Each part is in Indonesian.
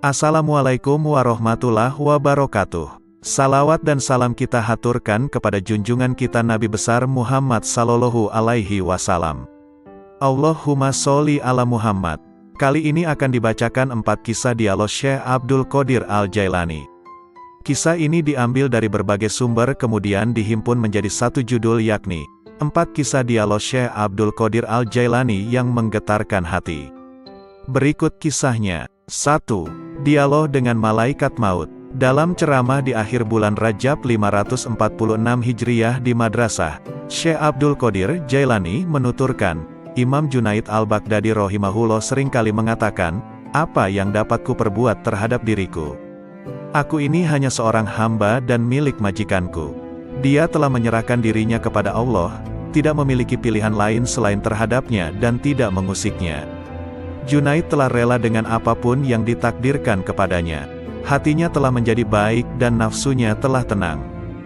Assalamualaikum warahmatullahi wabarakatuh. Salawat dan salam kita haturkan kepada junjungan kita Nabi besar Muhammad sallallahu alaihi wasallam. Allahumma sholli ala Muhammad. Kali ini akan dibacakan 4 kisah dialog Syekh Abdul Qadir Al-Jailani. Kisah ini diambil dari berbagai sumber kemudian dihimpun menjadi satu judul yakni 4 kisah dialog Syekh Abdul Qadir Al-Jailani yang menggetarkan hati. Berikut kisahnya. 1. Dialog dengan Malaikat Maut. Dalam ceramah di akhir bulan Rajab 546 Hijriyah di Madrasah, Syekh Abdul Qadir Jailani menuturkan, Imam Junaid Al-Baghdadi rahimahullah seringkali mengatakan, apa yang dapat kuperbuat terhadap diriku? Aku ini hanya seorang hamba dan milik majikanku. Dia telah menyerahkan dirinya kepada Allah, tidak memiliki pilihan lain selain terhadapnya dan tidak mengusiknya. Junaid telah rela dengan apapun yang ditakdirkan kepadanya. Hatinya telah menjadi baik dan nafsunya telah tenang.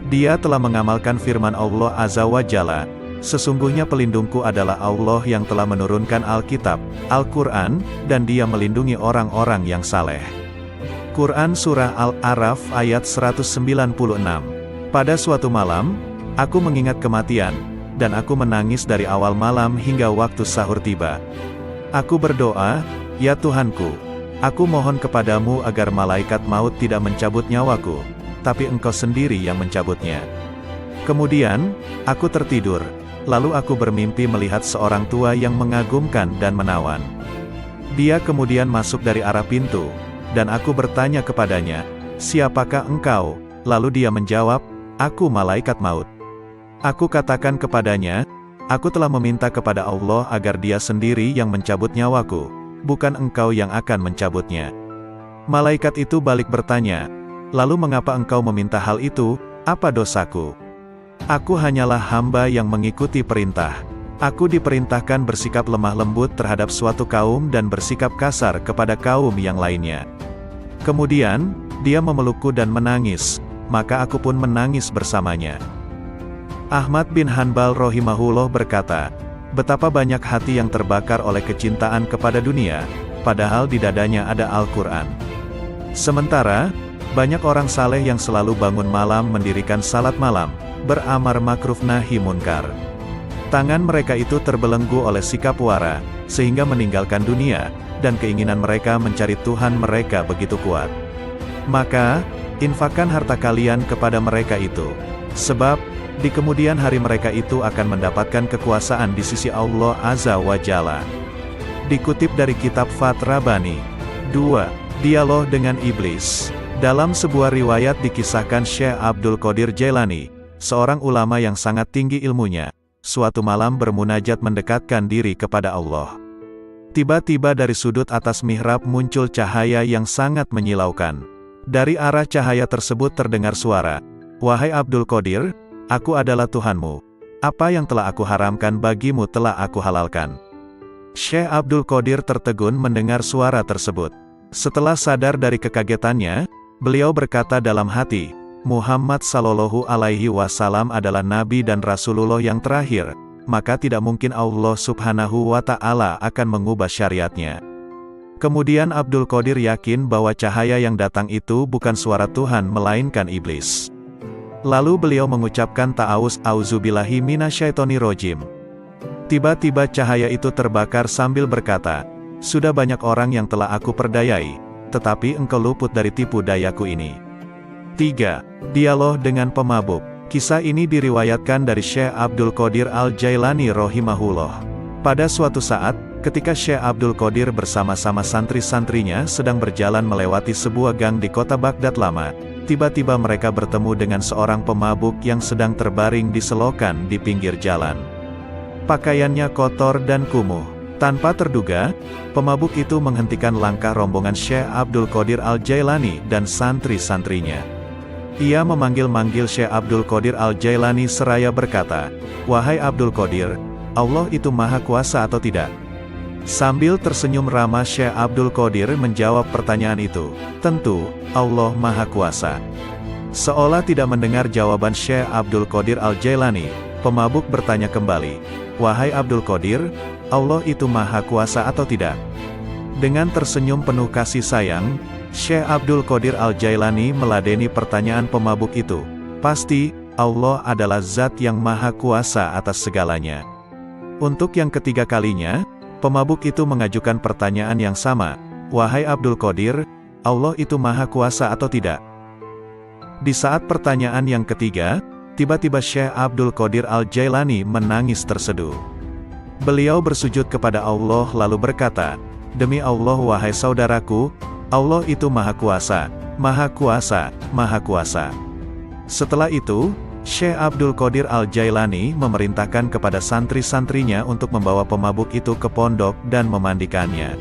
Dia telah mengamalkan firman Allah Azza wa Jalla, sesungguhnya pelindungku adalah Allah yang telah menurunkan Alkitab, Al-Quran, dan dia melindungi orang-orang yang saleh. Quran Surah Al-A'raf ayat 196. Pada suatu malam, aku mengingat kematian, dan aku menangis dari awal malam hingga waktu sahur tiba. Aku berdoa, ya Tuhanku, aku mohon kepadamu agar malaikat maut tidak mencabut nyawaku, tapi Engkau sendiri yang mencabutnya. Kemudian, aku tertidur, lalu aku bermimpi melihat seorang tua yang mengagumkan dan menawan. Dia kemudian masuk dari arah pintu, dan aku bertanya kepadanya, siapakah engkau? Lalu dia menjawab, aku malaikat maut. Aku katakan kepadanya, aku telah meminta kepada Allah agar dia sendiri yang mencabut nyawaku, bukan engkau yang akan mencabutnya. Malaikat itu balik bertanya, lalu mengapa engkau meminta hal itu, apa dosaku? Aku hanyalah hamba yang mengikuti perintah. Aku diperintahkan bersikap lemah lembut terhadap suatu kaum dan bersikap kasar kepada kaum yang lainnya. Kemudian, dia memelukku dan menangis, maka aku pun menangis bersamanya. Ahmad bin Hanbal rahimahullah berkata, betapa banyak hati yang terbakar oleh kecintaan kepada dunia, padahal di dadanya ada Al-Quran. Sementara, banyak orang saleh yang selalu bangun malam mendirikan salat malam, beramar makruf nahi munkar. Tangan mereka itu terbelenggu oleh sikap wara, sehingga meninggalkan dunia, dan keinginan mereka mencari Tuhan mereka begitu kuat. Maka, infakkan harta kalian kepada mereka itu. Sebab, di kemudian hari mereka itu akan mendapatkan kekuasaan di sisi Allah Azza wa Jalla. Dikutip dari kitab Fath Rabbani. 2. Dialog dengan Iblis. Dalam sebuah riwayat dikisahkan Syekh Abdul Qadir Jailani, seorang ulama yang sangat tinggi ilmunya, suatu malam bermunajat mendekatkan diri kepada Allah. Tiba-tiba dari sudut atas mihrab muncul cahaya yang sangat menyilaukan. Dari arah cahaya tersebut terdengar suara, wahai Abdul Qadir, aku adalah Tuhanmu. Apa yang telah aku haramkan bagimu telah aku halalkan. Syekh Abdul Qadir tertegun mendengar suara tersebut. Setelah sadar dari kekagetannya, beliau berkata dalam hati, Muhammad sallallahu alaihi wasallam adalah Nabi dan Rasulullah yang terakhir, maka tidak mungkin Allah subhanahu wa ta'ala akan mengubah syariatnya. Kemudian Abdul Qadir yakin bahwa cahaya yang datang itu bukan suara Tuhan melainkan iblis. Lalu beliau mengucapkan ta'awuz auzubillahi minasyaitonirrajim. Tiba-tiba cahaya itu terbakar sambil berkata, sudah banyak orang yang telah aku perdayai, tetapi engkau luput dari tipu dayaku ini. 3. Dialog dengan pemabuk. Kisah ini diriwayatkan dari Syekh Abdul Qadir Al-Jailani rahimahullah. Pada suatu saat, ketika Syekh Abdul Qadir bersama-sama santri-santrinya sedang berjalan melewati sebuah gang di kota Baghdad lama, tiba-tiba mereka bertemu dengan seorang pemabuk yang sedang terbaring di selokan di pinggir jalan. Pakaiannya kotor dan kumuh. Tanpa terduga, pemabuk itu menghentikan langkah rombongan Syekh Abdul Qadir Al-Jailani dan santri-santrinya. Ia memanggil-manggil Syekh Abdul Qadir Al-Jailani seraya berkata, wahai Abdul Qadir, Allah itu maha kuasa atau tidak? Sambil tersenyum ramah Syekh Abdul Qadir menjawab pertanyaan itu, tentu, Allah Maha Kuasa. Seolah tidak mendengar jawaban Syekh Abdul Qadir Al-Jailani, pemabuk bertanya kembali, wahai Abdul Qadir, Allah itu Maha Kuasa atau tidak? Dengan tersenyum penuh kasih sayang, Syekh Abdul Qadir Al-Jailani meladeni pertanyaan pemabuk itu. Pasti, Allah adalah zat yang maha kuasa atas segalanya. Untuk yang ketiga kalinya, pemabuk itu mengajukan pertanyaan yang sama. Wahai Abdul Qadir, Allah itu maha kuasa atau tidak? Di saat pertanyaan yang ketiga, tiba-tiba Syekh Abdul Qadir Al-Jailani menangis terseduh. Beliau bersujud kepada Allah lalu berkata, "Demi Allah wahai saudaraku, Allah itu maha kuasa, maha kuasa, maha kuasa." Setelah itu, Syekh Abdul Qadir Al-Jailani memerintahkan kepada santri-santrinya untuk membawa pemabuk itu ke pondok dan memandikannya.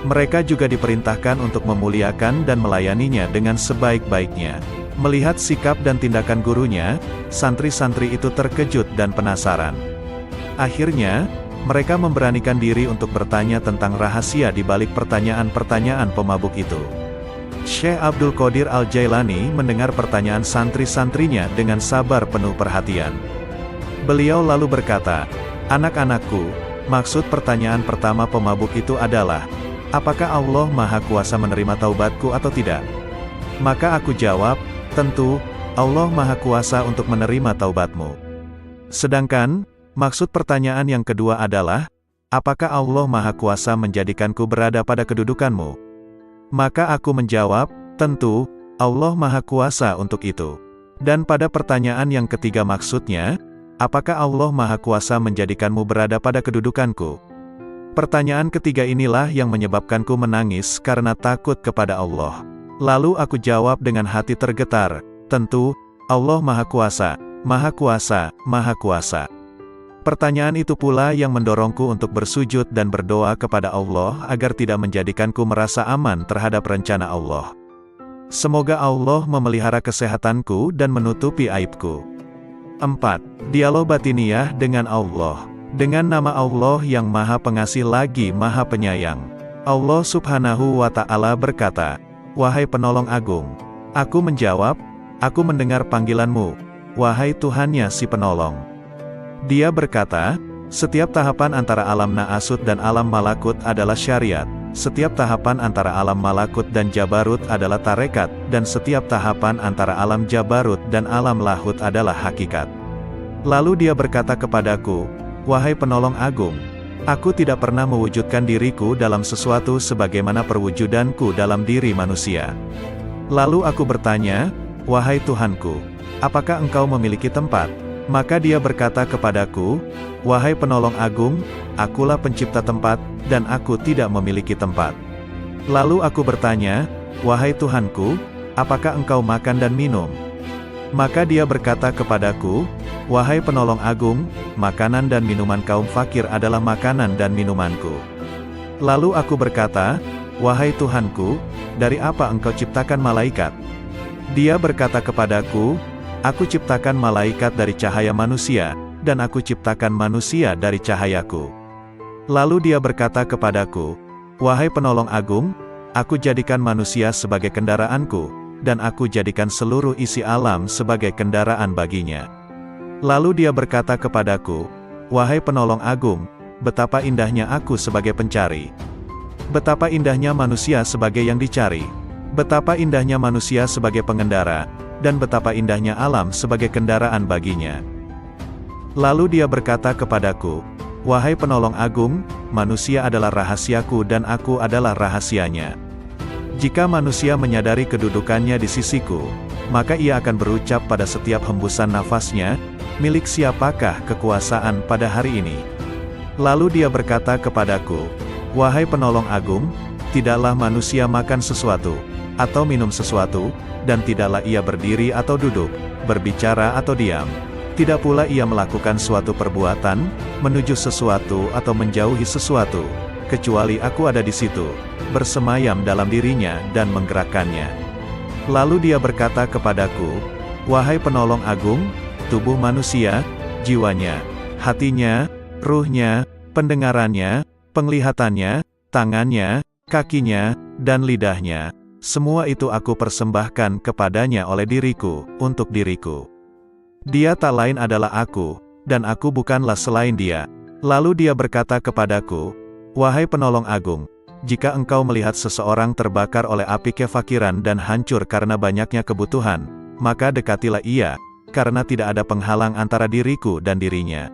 Mereka juga diperintahkan untuk memuliakan dan melayaninya dengan sebaik-baiknya. Melihat sikap dan tindakan gurunya, santri-santri itu terkejut dan penasaran. Akhirnya, mereka memberanikan diri untuk bertanya tentang rahasia di balik pertanyaan-pertanyaan pemabuk itu. Syekh Abdul Qadir Al-Jailani mendengar pertanyaan santri-santrinya dengan sabar penuh perhatian. Beliau lalu berkata, "Anak-anakku, maksud pertanyaan pertama pemabuk itu adalah, apakah Allah Maha Kuasa menerima taubatku atau tidak?" Maka aku jawab, "Tentu, Allah Maha Kuasa untuk menerima taubatmu." Sedangkan, maksud pertanyaan yang kedua adalah, apakah Allah Maha Kuasa menjadikanku berada pada kedudukanmu? Maka aku menjawab, tentu, Allah Maha Kuasa untuk itu. Dan pada pertanyaan yang ketiga maksudnya, apakah Allah Maha Kuasa menjadikanmu berada pada kedudukanku? Pertanyaan ketiga inilah yang menyebabkanku menangis karena takut kepada Allah. Lalu aku jawab dengan hati tergetar, tentu, Allah Maha Kuasa, Maha Kuasa, Maha Kuasa. Pertanyaan itu pula yang mendorongku untuk bersujud dan berdoa kepada Allah agar tidak menjadikanku merasa aman terhadap rencana Allah. Semoga Allah memelihara kesehatanku dan menutupi aibku. 4. Dialog batiniyah dengan Allah. Dengan nama Allah yang Maha Pengasih lagi Maha Penyayang. Allah Subhanahu wa Ta'ala berkata, "Wahai penolong agung." Aku menjawab, "Aku mendengar panggilanmu, wahai Tuhannya si penolong." Dia berkata, "Setiap tahapan antara alam Na'asut dan alam Malakut adalah syariat, setiap tahapan antara alam Malakut dan Jabarut adalah tarekat, dan setiap tahapan antara alam Jabarut dan alam Lahut adalah hakikat." Lalu dia berkata kepadaku, "Wahai penolong agung, aku tidak pernah mewujudkan diriku dalam sesuatu sebagaimana perwujudanku dalam diri manusia." Lalu aku bertanya, "Wahai Tuhanku, apakah engkau memiliki tempat?" Maka dia berkata kepadaku, "Wahai penolong agung, akulah pencipta tempat, dan aku tidak memiliki tempat." Lalu aku bertanya, "Wahai Tuhanku, apakah engkau makan dan minum?" Maka dia berkata kepadaku, "Wahai penolong agung, makanan dan minuman kaum fakir adalah makanan dan minumanku." Lalu aku berkata, "Wahai Tuhanku, dari apa engkau ciptakan malaikat?" Dia berkata kepadaku, "Aku ciptakan malaikat dari cahaya manusia, dan aku ciptakan manusia dari cahayaku." Lalu dia berkata kepadaku, "Wahai penolong agung, aku jadikan manusia sebagai kendaraanku, dan aku jadikan seluruh isi alam sebagai kendaraan baginya." Lalu dia berkata kepadaku, "Wahai penolong agung, betapa indahnya aku sebagai pencari. Betapa indahnya manusia sebagai yang dicari. Betapa indahnya manusia sebagai pengendara, dan betapa indahnya alam sebagai kendaraan baginya." Lalu dia berkata kepadaku, "Wahai penolong agung, manusia adalah rahasiaku dan aku adalah rahasianya. Jika manusia menyadari kedudukannya di sisiku, maka ia akan berucap pada setiap hembusan nafasnya, 'Milik siapakah kekuasaan pada hari ini?' Lalu dia berkata kepadaku, 'Wahai penolong agung, tidaklah manusia makan sesuatu, atau minum sesuatu, dan tidaklah ia berdiri atau duduk, berbicara atau diam. Tidak pula ia melakukan suatu perbuatan, menuju sesuatu atau menjauhi sesuatu, kecuali aku ada di situ, bersemayam dalam dirinya dan menggerakkannya.' Lalu dia berkata kepadaku, 'Wahai penolong agung, tubuh manusia, jiwanya, hatinya, ruhnya, pendengarannya, penglihatannya, tangannya, kakinya, dan lidahnya, semua itu aku persembahkan kepadanya oleh diriku, untuk diriku. Dia tak lain adalah aku, dan aku bukanlah selain dia.' Lalu dia berkata kepadaku, 'Wahai penolong agung, jika engkau melihat seseorang terbakar oleh api kefakiran dan hancur karena banyaknya kebutuhan, maka dekatilah ia, karena tidak ada penghalang antara diriku dan dirinya.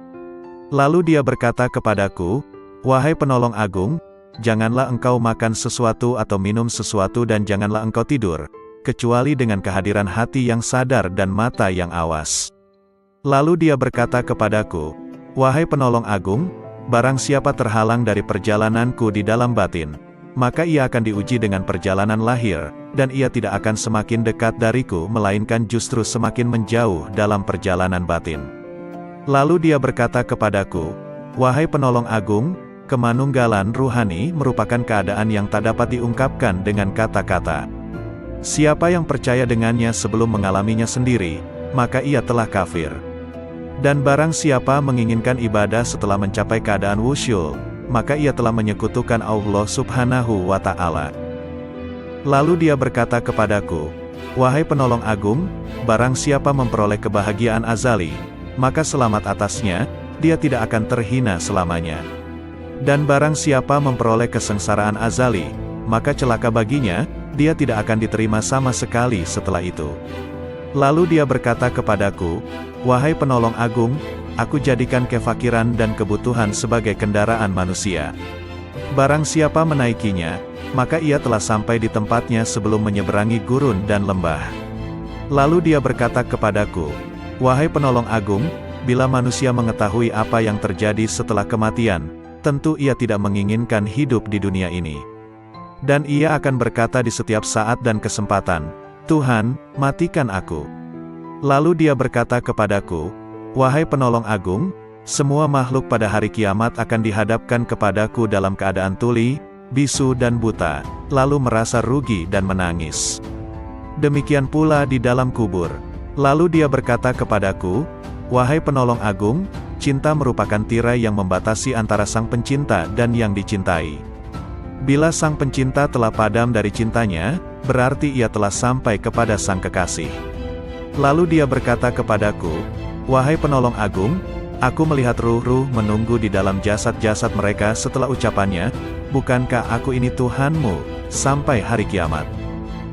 Lalu dia berkata kepadaku, wahai penolong agung, janganlah engkau makan sesuatu atau minum sesuatu dan janganlah engkau tidur, kecuali dengan kehadiran hati yang sadar dan mata yang awas. Lalu dia berkata kepadaku, wahai penolong agung, barang siapa terhalang dari perjalananku di dalam batin, maka ia akan diuji dengan perjalanan lahir, dan ia tidak akan semakin dekat dariku melainkan justru semakin menjauh dalam perjalanan batin. Lalu dia berkata kepadaku, wahai penolong agung, kemanunggalan ruhani merupakan keadaan yang tak dapat diungkapkan dengan kata-kata. Siapa yang percaya dengannya sebelum mengalaminya sendiri, maka ia telah kafir. Dan barang siapa menginginkan ibadah setelah mencapai keadaan wusyul, maka ia telah menyekutukan Allah Subhanahu wa Ta'ala. Lalu dia berkata kepadaku, wahai penolong agung, barang siapa memperoleh kebahagiaan azali, maka selamat atasnya, dia tidak akan terhina selamanya. Dan barang siapa memperoleh kesengsaraan azali, maka celaka baginya, dia tidak akan diterima sama sekali setelah itu. Lalu dia berkata kepadaku, wahai penolong agung, aku jadikan kefakiran dan kebutuhan sebagai kendaraan manusia. Barang siapa menaikinya, maka ia telah sampai di tempatnya sebelum menyeberangi gurun dan lembah. Lalu dia berkata kepadaku, wahai penolong agung, bila manusia mengetahui apa yang terjadi setelah kematian, tentu ia tidak menginginkan hidup di dunia ini. Dan ia akan berkata di setiap saat dan kesempatan, Tuhan, matikan aku. Lalu dia berkata kepadaku, wahai penolong agung, semua makhluk pada hari kiamat akan dihadapkan kepadaku dalam keadaan tuli, bisu dan buta, lalu merasa rugi dan menangis. Demikian pula di dalam kubur. Lalu dia berkata kepadaku, wahai penolong agung, cinta merupakan tirai yang membatasi antara sang pencinta dan yang dicintai. Bila sang pencinta telah padam dari cintanya, berarti ia telah sampai kepada sang kekasih. Lalu dia berkata kepadaku, wahai penolong agung, aku melihat ruh-ruh menunggu di dalam jasad-jasad mereka setelah ucapannya, bukankah aku ini Tuhanmu, sampai hari kiamat.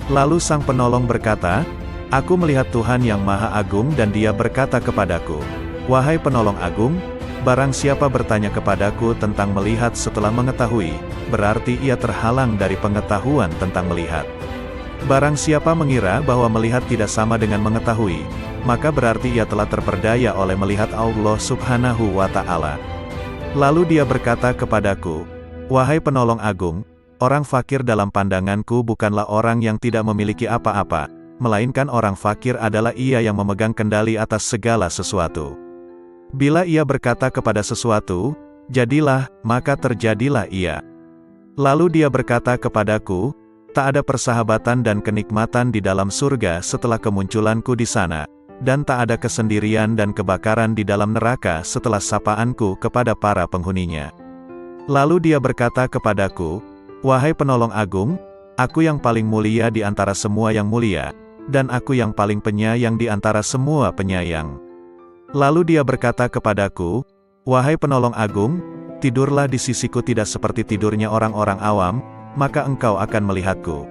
Lalu sang penolong berkata, aku melihat Tuhan yang Maha Agung dan dia berkata kepadaku, wahai penolong agung, barang siapa bertanya kepadaku tentang melihat setelah mengetahui, berarti ia terhalang dari pengetahuan tentang melihat. Barang siapa mengira bahwa melihat tidak sama dengan mengetahui, maka berarti ia telah terperdaya oleh melihat Allah Subhanahu wa Ta'ala. Lalu dia berkata kepadaku, wahai penolong agung, orang fakir dalam pandanganku bukanlah orang yang tidak memiliki apa-apa, melainkan orang fakir adalah ia yang memegang kendali atas segala sesuatu. Bila ia berkata kepada sesuatu, jadilah, maka terjadilah ia. Lalu dia berkata kepadaku, tak ada persahabatan dan kenikmatan di dalam surga setelah kemunculanku di sana, dan tak ada kesendirian dan kebakaran di dalam neraka setelah sapaanku kepada para penghuninya. Lalu dia berkata kepadaku, wahai penolong agung, aku yang paling mulia di antara semua yang mulia, dan aku yang paling penyayang di antara semua penyayang. Lalu dia berkata kepadaku, wahai penolong agung, tidurlah di sisiku tidak seperti tidurnya orang-orang awam, maka engkau akan melihatku.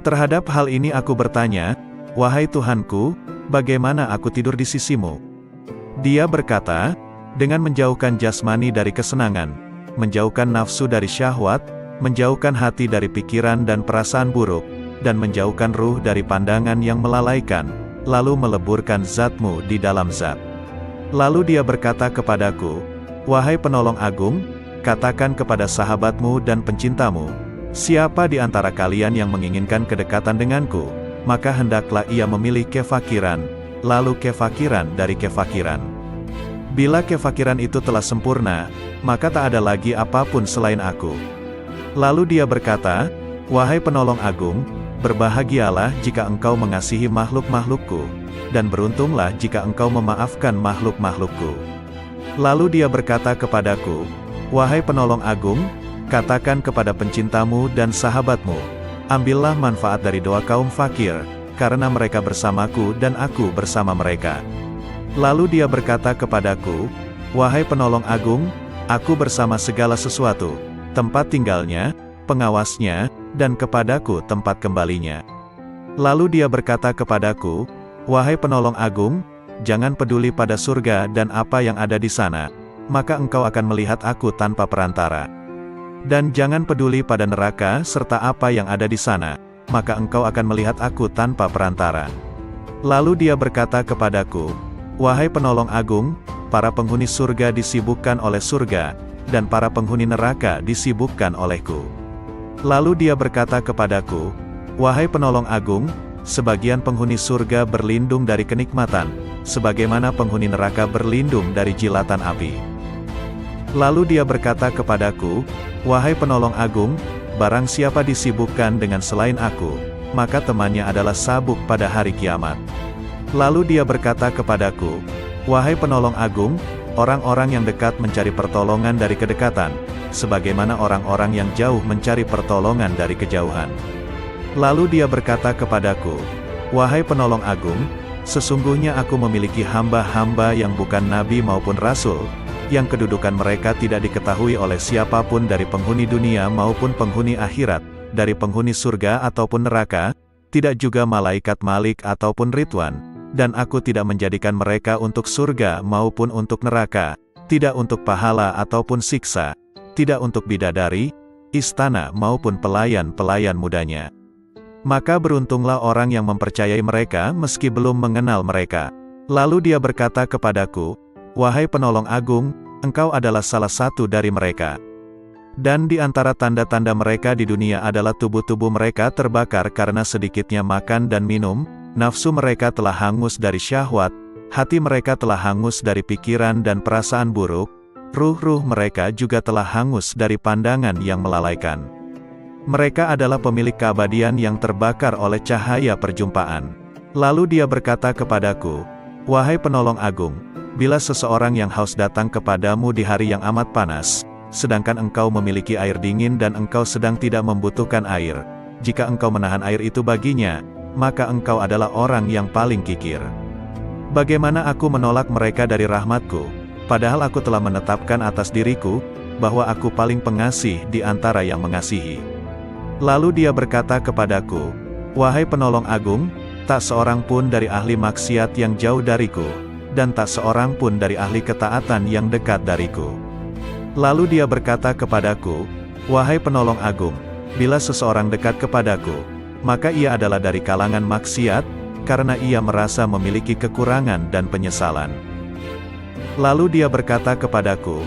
Terhadap hal ini aku bertanya, wahai Tuhanku, bagaimana aku tidur di sisimu? Dia berkata, dengan menjauhkan jasmani dari kesenangan, menjauhkan nafsu dari syahwat, menjauhkan hati dari pikiran dan perasaan buruk, dan menjauhkan ruh dari pandangan yang melalaikan, lalu meleburkan zatmu di dalam zat. Lalu dia berkata kepadaku, wahai penolong agung, katakan kepada sahabatmu dan pencintamu, siapa di antara kalian yang menginginkan kedekatan denganku, maka hendaklah ia memilih kefakiran, lalu kefakiran dari kefakiran. Bila kefakiran itu telah sempurna, maka tak ada lagi apapun selain aku. Lalu dia berkata, wahai penolong agung, berbahagialah jika engkau mengasihi makhluk-makhlukku, dan beruntunglah jika engkau memaafkan makhluk-makhlukku. Lalu dia berkata kepadaku, wahai penolong agung, katakan kepada pencintamu dan sahabatmu, ambillah manfaat dari doa kaum fakir, karena mereka bersamaku dan aku bersama mereka. Lalu dia berkata kepadaku, wahai penolong agung, aku bersama segala sesuatu, tempat tinggalnya, pengawasnya, dan kepadaku tempat kembalinya. Lalu dia berkata kepadaku, wahai penolong agung, jangan peduli pada surga dan apa yang ada di sana, maka engkau akan melihat aku tanpa perantara. Dan jangan peduli pada neraka serta apa yang ada di sana, maka engkau akan melihat aku tanpa perantara. Lalu dia berkata kepadaku, wahai penolong agung, para penghuni surga disibukkan oleh surga, dan para penghuni neraka disibukkan olehku. Lalu dia berkata kepadaku, wahai penolong agung, sebagian penghuni surga berlindung dari kenikmatan, sebagaimana penghuni neraka berlindung dari jilatan api. Lalu dia berkata kepadaku, wahai penolong agung, barang siapa disibukkan dengan selain aku, maka temannya adalah sabuk pada hari kiamat. Lalu dia berkata kepadaku, wahai penolong agung, orang-orang yang dekat mencari pertolongan dari kedekatan, sebagaimana orang-orang yang jauh mencari pertolongan dari kejauhan. Lalu dia berkata kepadaku, wahai penolong agung, sesungguhnya aku memiliki hamba-hamba yang bukan nabi maupun rasul, yang kedudukan mereka tidak diketahui oleh siapapun dari penghuni dunia maupun penghuni akhirat, dari penghuni surga ataupun neraka, tidak juga malaikat Malik ataupun Ridwan, dan aku tidak menjadikan mereka untuk surga maupun untuk neraka, tidak untuk pahala ataupun siksa, tidak untuk bidadari, istana maupun pelayan-pelayan mudanya. Maka beruntunglah orang yang mempercayai mereka meski belum mengenal mereka. Lalu dia berkata kepadaku, wahai penolong agung, engkau adalah salah satu dari mereka. Dan di antara tanda-tanda mereka di dunia adalah tubuh-tubuh mereka terbakar karena sedikitnya makan dan minum, nafsu mereka telah hangus dari syahwat, hati mereka telah hangus dari pikiran dan perasaan buruk, ruh-ruh mereka juga telah hangus dari pandangan yang melalaikan. Mereka adalah pemilik keabadian yang terbakar oleh cahaya perjumpaan. Lalu dia berkata kepadaku, wahai penolong agung, bila seseorang yang haus datang kepadamu di hari yang amat panas, sedangkan engkau memiliki air dingin dan engkau sedang tidak membutuhkan air, jika engkau menahan air itu baginya, maka engkau adalah orang yang paling kikir. Bagaimana aku menolak mereka dari rahmatku, padahal aku telah menetapkan atas diriku, bahwa aku paling pengasih di antara yang mengasihi. Lalu dia berkata kepadaku, wahai penolong agung, tak seorang pun dari ahli maksiat yang jauh dariku, dan tak seorang pun dari ahli ketaatan yang dekat dariku. Lalu dia berkata kepadaku, wahai penolong agung, bila seseorang dekat kepadaku, maka ia adalah dari kalangan maksiat, karena ia merasa memiliki kekurangan dan penyesalan. Lalu dia berkata kepadaku,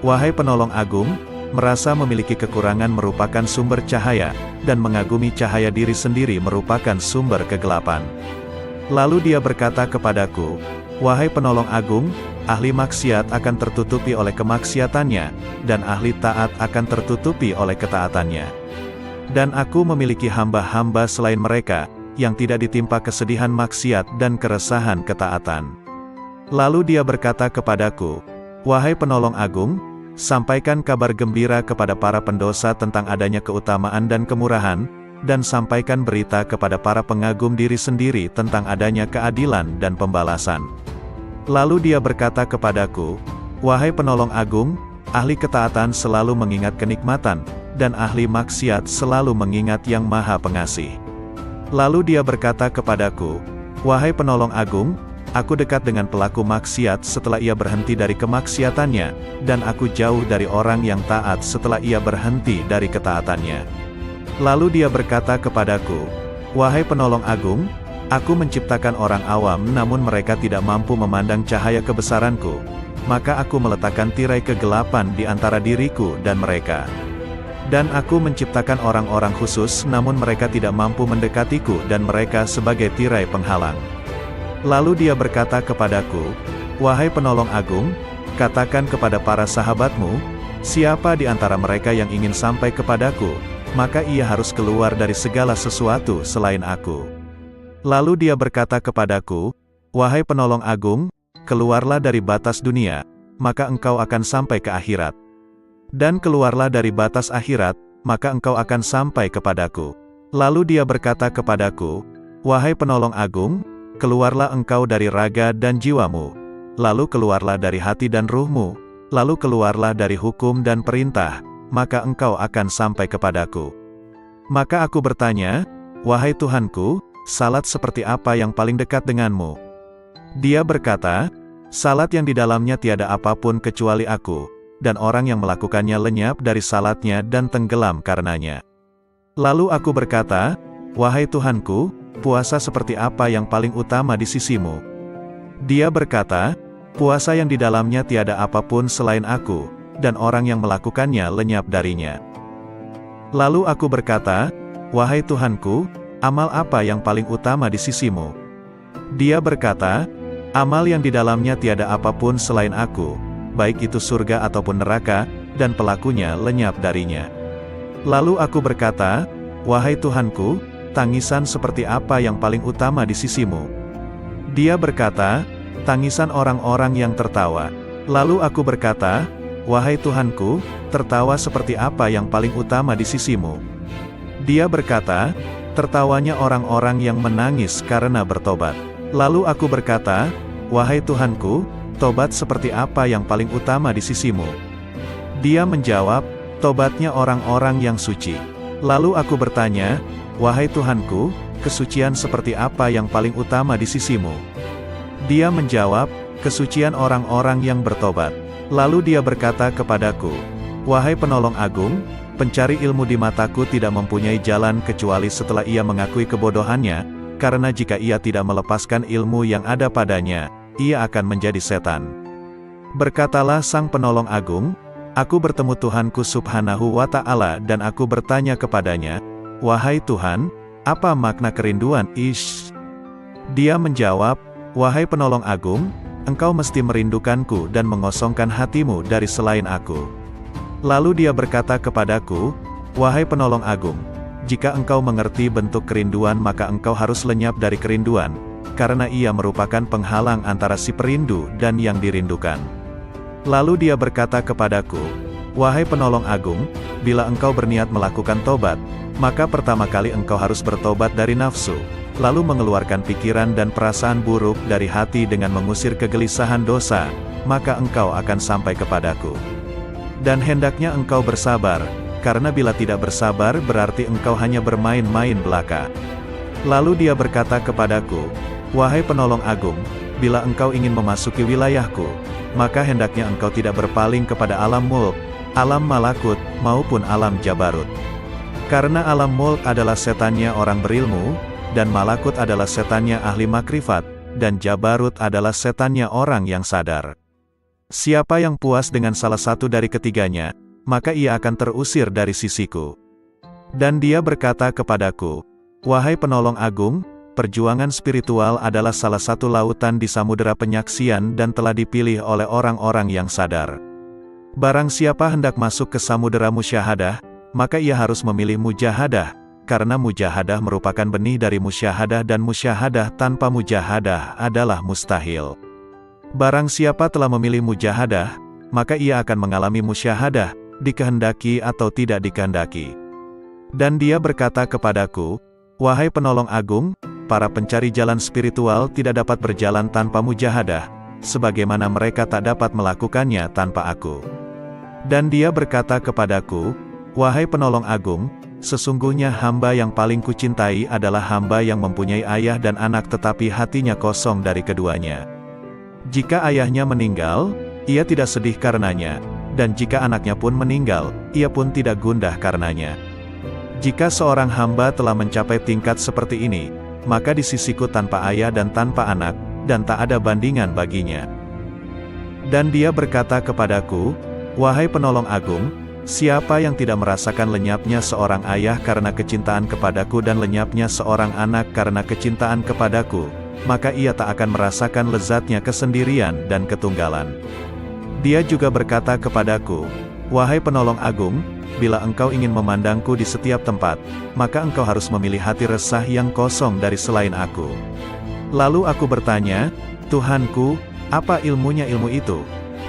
wahai penolong agung, merasa memiliki kekurangan merupakan sumber cahaya, dan mengagumi cahaya diri sendiri merupakan sumber kegelapan. Lalu dia berkata kepadaku, wahai penolong agung, ahli maksiat akan tertutupi oleh kemaksiatannya, dan ahli taat akan tertutupi oleh ketaatannya. Dan aku memiliki hamba-hamba selain mereka, yang tidak ditimpa kesedihan maksiat dan keresahan ketaatan. Lalu dia berkata kepadaku, wahai penolong agung, sampaikan kabar gembira kepada para pendosa tentang adanya keutamaan dan kemurahan, dan sampaikan berita kepada para pengagum diri sendiri tentang adanya keadilan dan pembalasan. Lalu dia berkata kepadaku, wahai penolong agung, ahli ketaatan selalu mengingat kenikmatan, dan ahli maksiat selalu mengingat yang maha pengasih. Lalu dia berkata kepadaku, wahai penolong agung, aku dekat dengan pelaku maksiat setelah ia berhenti dari kemaksiatannya, dan aku jauh dari orang yang taat setelah ia berhenti dari ketaatannya. Lalu dia berkata kepadaku, wahai penolong agung, aku menciptakan orang awam namun mereka tidak mampu memandang cahaya kebesaranku, maka aku meletakkan tirai kegelapan di antara diriku dan mereka. Dan aku menciptakan orang-orang khusus namun mereka tidak mampu mendekatiku dan mereka sebagai tirai penghalang. Lalu dia berkata kepadaku, wahai penolong agung, katakan kepada para sahabatmu, siapa di antara mereka yang ingin sampai kepadaku, maka ia harus keluar dari segala sesuatu selain aku. Lalu dia berkata kepadaku, wahai penolong agung, keluarlah dari batas dunia, maka engkau akan sampai ke akhirat. Dan keluarlah dari batas akhirat, maka engkau akan sampai kepadaku. Lalu dia berkata kepadaku, wahai penolong agung, keluarlah engkau dari raga dan jiwamu, lalu keluarlah dari hati dan ruhmu, lalu keluarlah dari hukum dan perintah, maka engkau akan sampai kepadaku. Maka aku bertanya, wahai Tuhanku, salat seperti apa yang paling dekat denganmu? Dia berkata, salat yang di dalamnya tiada apapun kecuali aku, dan orang yang melakukannya lenyap dari salatnya dan tenggelam karenanya. Lalu aku berkata, wahai Tuhanku, puasa seperti apa yang paling utama di sisimu? Dia berkata, puasa yang di dalamnya tiada apapun selain aku, dan orang yang melakukannya lenyap darinya. Lalu aku berkata, wahai Tuhanku, amal apa yang paling utama di sisimu? Dia berkata, amal yang di dalamnya tiada apapun selain aku, baik itu surga ataupun neraka, dan pelakunya lenyap darinya. Lalu aku berkata, wahai Tuhanku, tangisan seperti apa yang paling utama di sisimu? Dia berkata, tangisan orang-orang yang tertawa. Lalu aku berkata, wahai Tuhanku, tertawa seperti apa yang paling utama di sisimu? Dia berkata, tertawanya orang-orang yang menangis karena bertobat. Lalu aku berkata, wahai Tuhanku, tobat seperti apa yang paling utama di sisimu? Dia menjawab, tobatnya orang-orang yang suci. Lalu aku bertanya, wahai Tuhanku, kesucian seperti apa yang paling utama di sisimu? Dia menjawab, kesucian orang-orang yang bertobat. Lalu dia berkata kepadaku, wahai penolong agung, pencari ilmu di mataku tidak mempunyai jalan kecuali setelah ia mengakui kebodohannya, karena jika ia tidak melepaskan ilmu yang ada padanya, ia akan menjadi setan. Berkatalah sang penolong agung, aku bertemu Tuhanku subhanahu wa ta'ala dan aku bertanya kepadanya, wahai Tuhan, apa makna kerinduan? Dia menjawab, wahai penolong agung, engkau mesti merindukanku dan mengosongkan hatimu dari selain aku. Lalu dia berkata kepadaku, wahai penolong agung, jika engkau mengerti bentuk kerinduan maka engkau harus lenyap dari kerinduan, karena ia merupakan penghalang antara si perindu dan yang dirindukan. Lalu dia berkata kepadaku, wahai penolong agung, bila engkau berniat melakukan tobat, maka pertama kali engkau harus bertobat dari nafsu, lalu mengeluarkan pikiran dan perasaan buruk dari hati dengan mengusir kegelisahan dosa, maka engkau akan sampai kepadaku. Dan hendaknya engkau bersabar, karena bila tidak bersabar berarti engkau hanya bermain-main belaka. Lalu dia berkata kepadaku, wahai penolong agung, bila engkau ingin memasuki wilayahku, maka hendaknya engkau tidak berpaling kepada alam mulk, alam malakut, maupun alam jabarut. Karena alam mulk adalah setannya orang berilmu, dan malakut adalah setannya ahli makrifat, dan jabarut adalah setannya orang yang sadar. Siapa yang puas dengan salah satu dari ketiganya, maka ia akan terusir dari sisiku. Dan dia berkata kepadaku, wahai penolong agung, perjuangan spiritual adalah salah satu lautan di samudera penyaksian dan telah dipilih oleh orang-orang yang sadar. Barang siapa hendak masuk ke samudera musyahadah, maka ia harus memilih mujahadah, karena mujahadah merupakan benih dari musyahadah dan musyahadah tanpa mujahadah adalah mustahil. Barang siapa telah memilih mujahadah, maka ia akan mengalami musyahadah, dikehendaki atau tidak dikehendaki. Dan dia berkata kepadaku, wahai penolong agung, para pencari jalan spiritual tidak dapat berjalan tanpa mujahadah, sebagaimana mereka tak dapat melakukannya tanpa aku. Dan dia berkata kepadaku, wahai penolong agung, sesungguhnya hamba yang paling kucintai adalah hamba yang mempunyai ayah dan anak tetapi hatinya kosong dari keduanya. Jika ayahnya meninggal, ia tidak sedih karenanya, dan jika anaknya pun meninggal, ia pun tidak gundah karenanya. Jika seorang hamba telah mencapai tingkat seperti ini, maka di sisiku tanpa ayah dan tanpa anak, dan tak ada bandingan baginya. Dan dia berkata kepadaku, wahai penolong agung, siapa yang tidak merasakan lenyapnya seorang ayah karena kecintaan kepadaku dan lenyapnya seorang anak karena kecintaan kepadaku, maka ia tak akan merasakan lezatnya kesendirian dan ketunggalan. Dia juga berkata kepadaku, wahai penolong agung, bila engkau ingin memandangku di setiap tempat, maka engkau harus memilih hati resah yang kosong dari selain aku. Lalu aku bertanya, Tuhanku, apa ilmunya ilmu itu?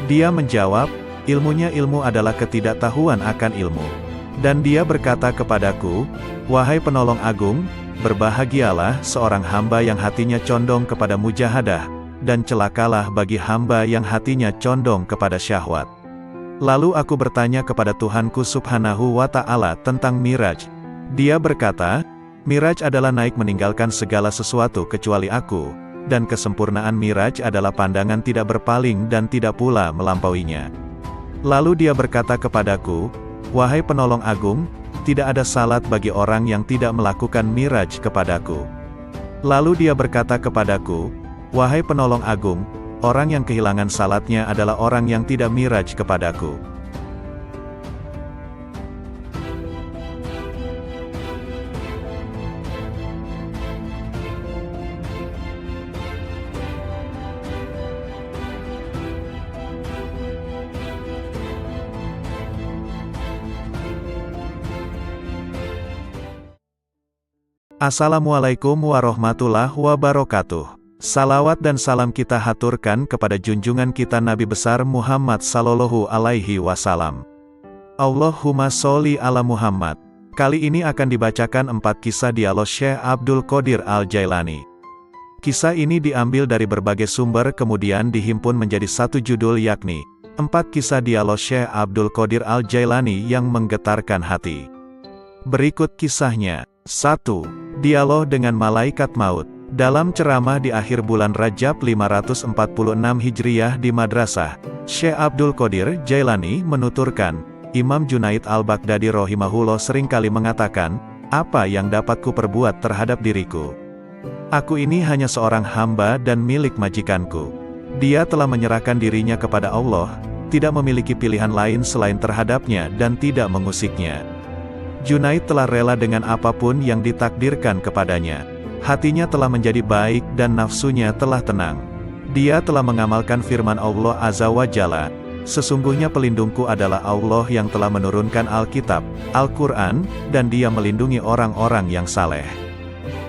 Dia menjawab, ilmunya ilmu adalah ketidaktahuan akan ilmu. Dan dia berkata kepadaku, wahai penolong agung, berbahagialah seorang hamba yang hatinya condong kepada mujahadah, dan celakalah bagi hamba yang hatinya condong kepada syahwat. Lalu aku bertanya kepada Tuhanku Subhanahu wa Ta'ala tentang Miraj. Dia berkata, Miraj adalah naik meninggalkan segala sesuatu kecuali aku, dan kesempurnaan Miraj adalah pandangan tidak berpaling dan tidak pula melampauinya. Lalu dia berkata kepadaku, wahai penolong agung, tidak ada salat bagi orang yang tidak melakukan Miraj kepadaku. Lalu dia berkata kepadaku, wahai penolong agung, orang yang kehilangan salatnya adalah orang yang tidak Miraj kepadaku. Assalamualaikum warahmatullahi wabarakatuh. Salawat dan salam kita haturkan kepada junjungan kita Nabi besar Muhammad Sallallahu Alaihi Wasallam. Allahumma sholli ala Muhammad. Kali ini akan dibacakan 4 kisah dialog Syekh Abdul Qadir Al-Jailani. Kisah ini diambil dari berbagai sumber kemudian dihimpun menjadi satu judul yakni 4 kisah dialog Syekh Abdul Qadir Al-Jailani yang menggetarkan hati. Berikut kisahnya. 1. Dialog dengan Malaikat Maut. Dalam ceramah di akhir bulan Rajab 546 Hijriyah di Madrasah, Syekh Abdul Qadir Jailani menuturkan, Imam Junaid Al-Baghdadi rahimahullah seringkali mengatakan, apa yang dapat ku perbuat terhadap diriku? Aku ini hanya seorang hamba dan milik majikanku. Dia telah menyerahkan dirinya kepada Allah, tidak memiliki pilihan lain selain terhadapnya dan tidak mengusiknya. Junaid telah rela dengan apapun yang ditakdirkan kepadanya. Hatinya telah menjadi baik dan nafsunya telah tenang. Dia telah mengamalkan firman Allah Azza wa Jalla, sesungguhnya pelindungku adalah Allah yang telah menurunkan Alkitab, Al-Quran, dan dia melindungi orang-orang yang saleh.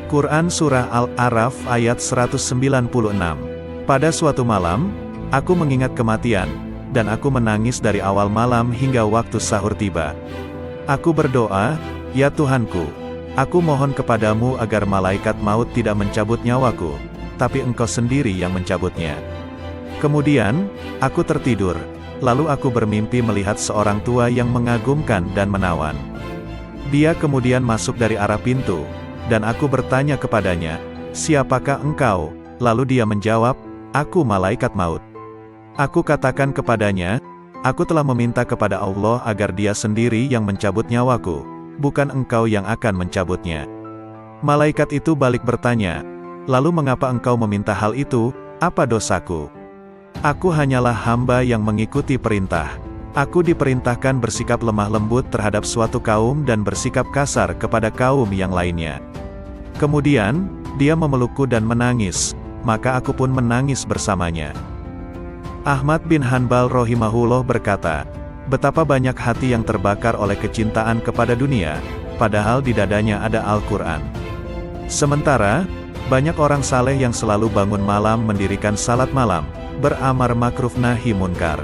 Quran Surah Al-A'raf ayat 196. Pada suatu malam, aku mengingat kematian, dan aku menangis dari awal malam hingga waktu sahur tiba. Aku berdoa, ya Tuhanku, aku mohon kepadamu agar malaikat maut tidak mencabut nyawaku, tapi Engkau sendiri yang mencabutnya. Kemudian, aku tertidur, lalu aku bermimpi melihat seorang tua yang mengagumkan dan menawan. Dia kemudian masuk dari arah pintu, dan aku bertanya kepadanya, siapakah engkau? Lalu dia menjawab, aku malaikat maut. Aku katakan kepadanya, aku telah meminta kepada Allah agar dia sendiri yang mencabut nyawaku, bukan engkau yang akan mencabutnya. Malaikat itu balik bertanya, lalu mengapa engkau meminta hal itu, apa dosaku? Aku hanyalah hamba yang mengikuti perintah. Aku diperintahkan bersikap lemah lembut terhadap suatu kaum dan bersikap kasar kepada kaum yang lainnya. Kemudian, dia memelukku dan menangis, maka aku pun menangis bersamanya. Ahmad bin Hanbal rahimahullah berkata, betapa banyak hati yang terbakar oleh kecintaan kepada dunia, padahal di dadanya ada Al-Quran. Sementara, banyak orang saleh yang selalu bangun malam mendirikan salat malam, beramar makruf nahi munkar.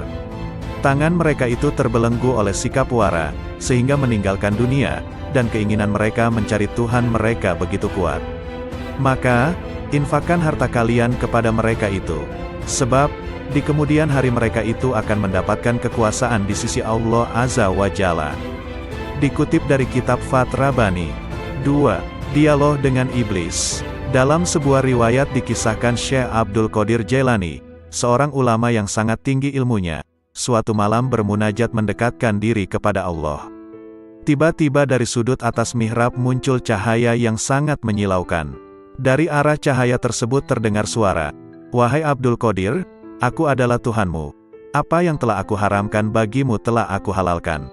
Tangan mereka itu terbelenggu oleh sikap wara, sehingga meninggalkan dunia, dan keinginan mereka mencari Tuhan mereka begitu kuat. Maka, infakkan harta kalian kepada mereka itu. Sebab, di kemudian hari mereka itu akan mendapatkan kekuasaan di sisi Allah Azza wa Jalla. Dikutip dari kitab Fath Rabbani. 2. Dialog dengan Iblis. Dalam sebuah riwayat dikisahkan Syekh Abdul Qadir Jailani, seorang ulama yang sangat tinggi ilmunya, suatu malam bermunajat mendekatkan diri kepada Allah. Tiba-tiba dari sudut atas mihrab muncul cahaya yang sangat menyilaukan. Dari arah cahaya tersebut terdengar suara, wahai Abdul Qadir, aku adalah Tuhanmu. Apa yang telah aku haramkan bagimu telah aku halalkan.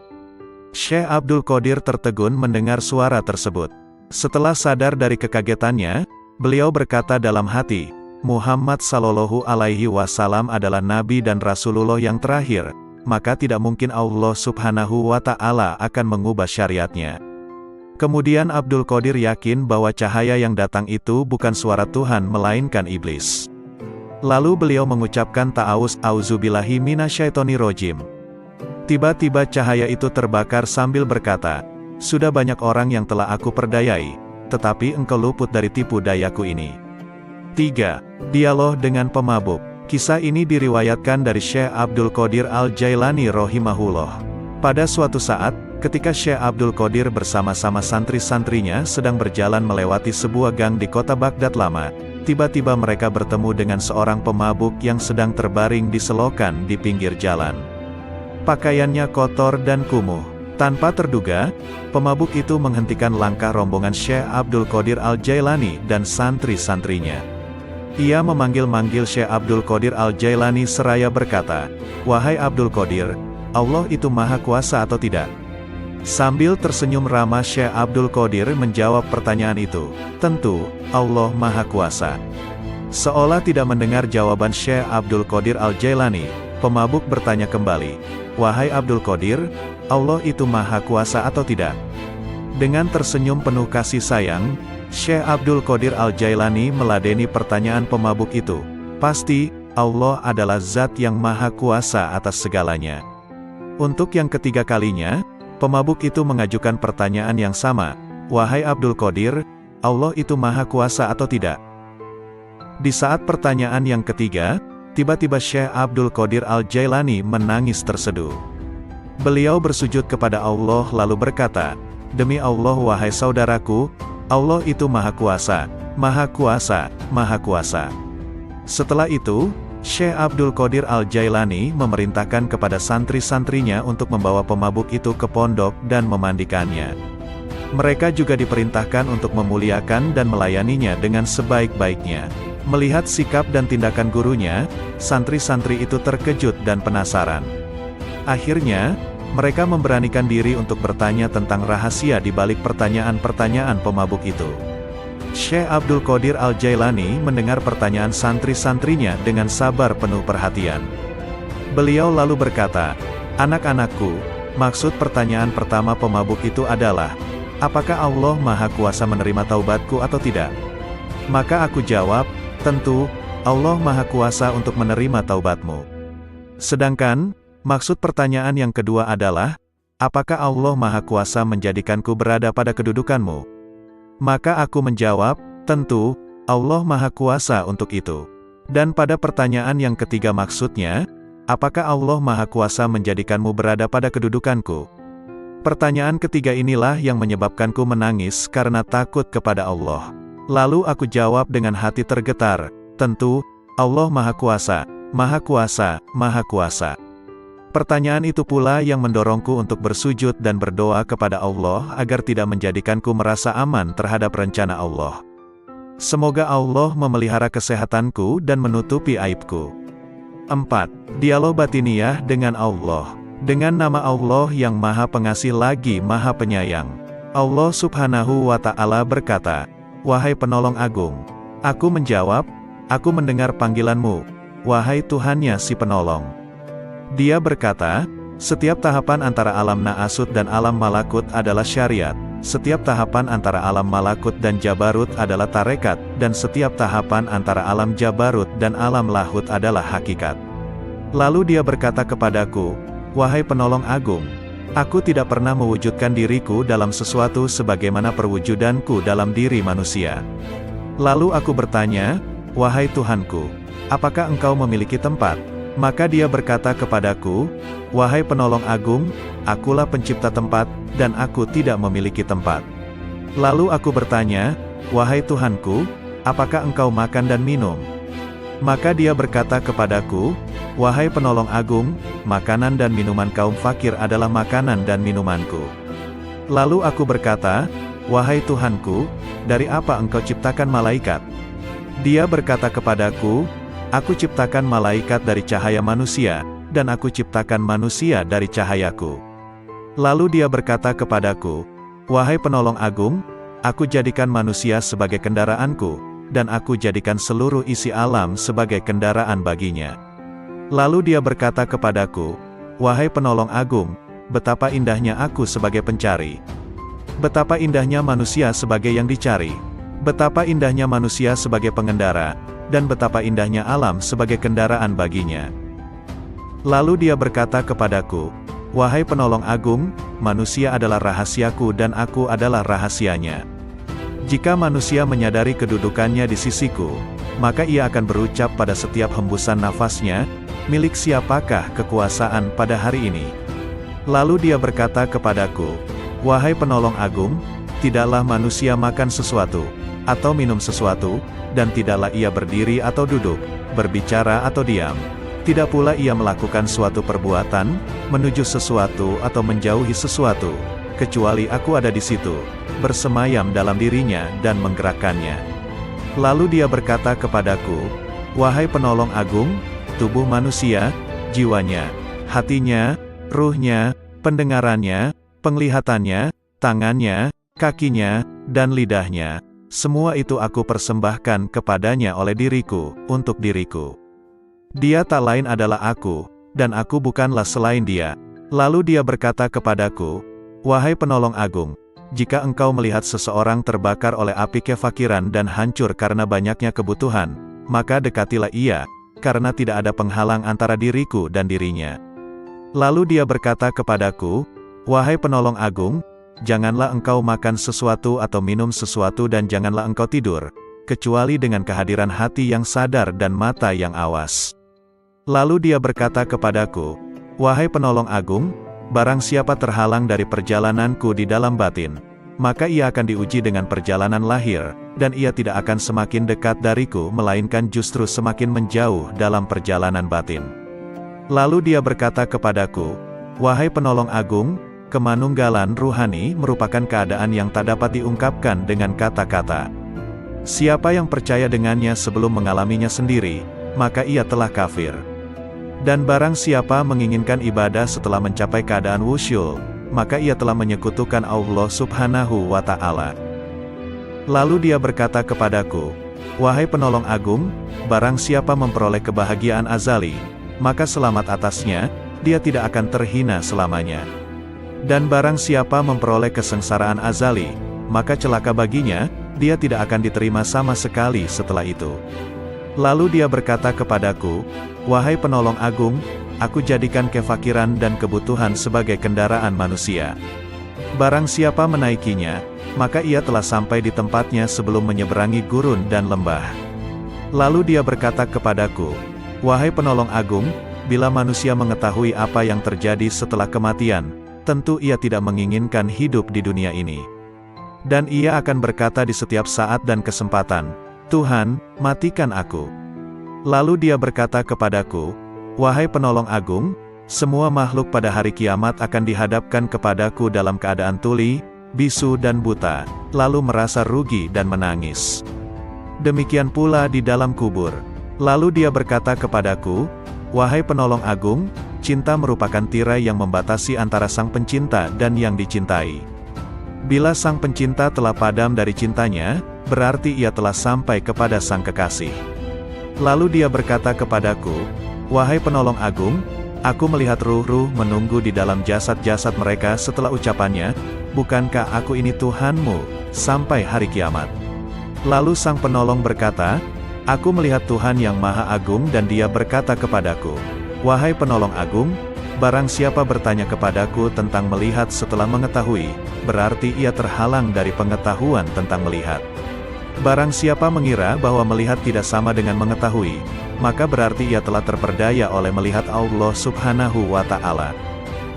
Syekh Abdul Qadir tertegun mendengar suara tersebut. Setelah sadar dari kekagetannya, beliau berkata dalam hati, Muhammad Sallallahu Alaihi Wasallam adalah Nabi dan Rasulullah yang terakhir, maka tidak mungkin Allah Subhanahu wa Ta'ala akan mengubah syariatnya. Kemudian Abdul Qadir yakin bahwa cahaya yang datang itu bukan suara Tuhan melainkan iblis. Lalu beliau mengucapkan ta'awuz, auzubillahi minasyaitonirrajim. Tiba-tiba cahaya itu terbakar sambil berkata, sudah banyak orang yang telah aku perdayai, tetapi engkau luput dari tipu dayaku ini. 3. Dialog dengan pemabuk. Kisah ini diriwayatkan dari Syekh Abdul Qadir Al-Jailani rahimahullah. Pada suatu saat, ketika Syekh Abdul Qadir bersama-sama santri-santrinya sedang berjalan melewati sebuah gang di kota Baghdad lama, tiba-tiba mereka bertemu dengan seorang pemabuk yang sedang terbaring di selokan di pinggir jalan. Pakaiannya kotor dan kumuh. Tanpa terduga, pemabuk itu menghentikan langkah rombongan Syekh Abdul Qadir Al-Jailani dan santri-santrinya. Ia memanggil-manggil Syekh Abdul Qadir Al-Jailani seraya berkata, "Wahai Abdul Qadir, Allah itu Maha Kuasa atau tidak?" Sambil tersenyum ramah Syekh Abdul Qadir menjawab pertanyaan itu, "Tentu, Allah Maha Kuasa." Seolah tidak mendengar jawaban Syekh Abdul Qadir Al-Jailani, pemabuk bertanya kembali, "Wahai Abdul Qadir, Allah itu Maha Kuasa atau tidak?" Dengan tersenyum penuh kasih sayang, Syekh Abdul Qadir Al-Jailani meladeni pertanyaan pemabuk itu. "Pasti, Allah adalah zat yang maha kuasa atas segalanya." Untuk yang ketiga kalinya, pemabuk itu mengajukan pertanyaan yang sama. "Wahai Abdul Qadir, Allah itu maha kuasa atau tidak?" Di saat pertanyaan yang ketiga, tiba-tiba Syekh Abdul Qadir Al-Jailani menangis terseduh. Beliau bersujud kepada Allah lalu berkata, "Demi Allah wahai saudaraku, Allah itu Maha Kuasa, Maha Kuasa, Maha Kuasa." Setelah itu, Syekh Abdul Qadir Al-Jailani memerintahkan kepada santri-santrinya untuk membawa pemabuk itu ke pondok dan memandikannya. Mereka juga diperintahkan untuk memuliakan dan melayaninya dengan sebaik-baiknya. Melihat sikap dan tindakan gurunya, santri-santri itu terkejut dan penasaran. Akhirnya, mereka memberanikan diri untuk bertanya tentang rahasia di balik pertanyaan-pertanyaan pemabuk itu. Syekh Abdul Qadir Al-Jailani mendengar pertanyaan santri-santrinya dengan sabar penuh perhatian. Beliau lalu berkata, "Anak-anakku, maksud pertanyaan pertama pemabuk itu adalah, apakah Allah Maha Kuasa menerima taubatku atau tidak?" Maka aku jawab, "Tentu, Allah Maha Kuasa untuk menerima taubatmu." Sedangkan, maksud pertanyaan yang kedua adalah, apakah Allah Maha Kuasa menjadikanku berada pada kedudukanmu? Maka aku menjawab, tentu, Allah Maha Kuasa untuk itu. Dan pada pertanyaan yang ketiga maksudnya, apakah Allah Maha Kuasa menjadikanmu berada pada kedudukanku? Pertanyaan ketiga inilah yang menyebabkanku menangis karena takut kepada Allah. Lalu aku jawab dengan hati tergetar, tentu, Allah Maha Kuasa, Maha Kuasa, Maha Kuasa. Pertanyaan itu pula yang mendorongku untuk bersujud dan berdoa kepada Allah agar tidak menjadikanku merasa aman terhadap rencana Allah. Semoga Allah memelihara kesehatanku dan menutupi aibku. 4. Dialog batiniyah dengan Allah. Dengan nama Allah yang Maha Pengasih lagi Maha Penyayang. Allah Subhanahu wa Ta'ala berkata, "Wahai penolong agung." Aku menjawab, "Aku mendengar panggilanmu, wahai Tuhannya si penolong." Dia berkata, "Setiap tahapan antara alam Na'asut dan alam Malakut adalah syariat, setiap tahapan antara alam Malakut dan Jabarut adalah tarekat, dan setiap tahapan antara alam Jabarut dan alam Lahut adalah hakikat." Lalu dia berkata kepadaku, "Wahai penolong agung, aku tidak pernah mewujudkan diriku dalam sesuatu sebagaimana perwujudanku dalam diri manusia." Lalu aku bertanya, "Wahai Tuhanku, apakah engkau memiliki tempat?" Maka dia berkata kepadaku, "Wahai penolong agung, akulah pencipta tempat, dan aku tidak memiliki tempat." Lalu aku bertanya, "Wahai Tuhanku, apakah engkau makan dan minum?" Maka dia berkata kepadaku, "Wahai penolong agung, makanan dan minuman kaum fakir adalah makanan dan minumanku." Lalu aku berkata, "Wahai Tuhanku, dari apa engkau ciptakan malaikat?" Dia berkata kepadaku, "Aku ciptakan malaikat dari cahaya manusia, dan aku ciptakan manusia dari cahayaku." Lalu dia berkata kepadaku, "Wahai penolong agung, aku jadikan manusia sebagai kendaraanku, dan aku jadikan seluruh isi alam sebagai kendaraan baginya." Lalu dia berkata kepadaku, "Wahai penolong agung, betapa indahnya aku sebagai pencari. Betapa indahnya manusia sebagai yang dicari. Betapa indahnya manusia sebagai pengendara, dan betapa indahnya alam sebagai kendaraan baginya." Lalu dia berkata kepadaku, "Wahai penolong agung, manusia adalah rahasiaku dan aku adalah rahasianya. Jika manusia menyadari kedudukannya di sisiku, maka ia akan berucap pada setiap hembusan nafasnya, milik siapakah kekuasaan pada hari ini? Lalu dia berkata kepadaku, wahai penolong agung, tidaklah manusia makan sesuatu, atau minum sesuatu, dan tidaklah ia berdiri atau duduk, berbicara atau diam. Tidak pula ia melakukan suatu perbuatan, menuju sesuatu atau menjauhi sesuatu, kecuali aku ada di situ, bersemayam dalam dirinya dan menggerakkannya. Lalu dia berkata kepadaku, wahai penolong agung, tubuh manusia, jiwanya, hatinya, ruhnya, pendengarannya, penglihatannya, tangannya, kakinya, dan lidahnya, semua itu aku persembahkan kepadanya oleh diriku, untuk diriku. Dia tak lain adalah aku, dan aku bukanlah selain dia. Lalu dia berkata kepadaku, wahai penolong agung, jika engkau melihat seseorang terbakar oleh api kefakiran dan hancur karena banyaknya kebutuhan, maka dekatilah ia, karena tidak ada penghalang antara diriku dan dirinya. Lalu dia berkata kepadaku, wahai penolong agung, janganlah engkau makan sesuatu atau minum sesuatu dan janganlah engkau tidur, kecuali dengan kehadiran hati yang sadar dan mata yang awas. Lalu dia berkata kepadaku, wahai penolong agung, barang siapa terhalang dari perjalananku di dalam batin, maka ia akan diuji dengan perjalanan lahir, dan ia tidak akan semakin dekat dariku melainkan justru semakin menjauh dalam perjalanan batin. Lalu dia berkata kepadaku, wahai penolong agung, kemanunggalan ruhani merupakan keadaan yang tak dapat diungkapkan dengan kata-kata. Siapa yang percaya dengannya sebelum mengalaminya sendiri, maka ia telah kafir. Dan barang siapa menginginkan ibadah setelah mencapai keadaan wusyul, maka ia telah menyekutukan Allah Subhanahu wa Ta'ala. Lalu dia berkata kepadaku, wahai penolong agung, barang siapa memperoleh kebahagiaan azali, maka selamat atasnya, dia tidak akan terhina selamanya. Dan barang siapa memperoleh kesengsaraan azali, maka celaka baginya, dia tidak akan diterima sama sekali setelah itu. Lalu dia berkata kepadaku, wahai penolong agung, aku jadikan kefakiran dan kebutuhan sebagai kendaraan manusia. Barang siapa menaikinya, maka ia telah sampai di tempatnya sebelum menyeberangi gurun dan lembah. Lalu dia berkata kepadaku, wahai penolong agung, bila manusia mengetahui apa yang terjadi setelah kematian, tentu ia tidak menginginkan hidup di dunia ini. Dan ia akan berkata di setiap saat dan kesempatan, Tuhan, matikan aku. Lalu dia berkata kepadaku, wahai penolong agung, semua makhluk pada hari kiamat akan dihadapkan kepadaku dalam keadaan tuli, bisu dan buta, lalu merasa rugi dan menangis. Demikian pula di dalam kubur. Lalu dia berkata kepadaku, wahai penolong agung, cinta merupakan tirai yang membatasi antara sang pencinta dan yang dicintai. Bila sang pencinta telah padam dari cintanya, berarti ia telah sampai kepada sang kekasih. Lalu dia berkata kepadaku, wahai penolong agung, aku melihat ruh-ruh menunggu di dalam jasad-jasad mereka setelah ucapannya, bukankah aku ini Tuhanmu, sampai hari kiamat. Lalu sang penolong berkata, aku melihat Tuhan yang Maha Agung dan dia berkata kepadaku, wahai penolong agung, barang siapa bertanya kepadaku tentang melihat setelah mengetahui, berarti ia terhalang dari pengetahuan tentang melihat. Barang siapa mengira bahwa melihat tidak sama dengan mengetahui, maka berarti ia telah terperdaya oleh melihat Allah Subhanahu wa Ta'ala.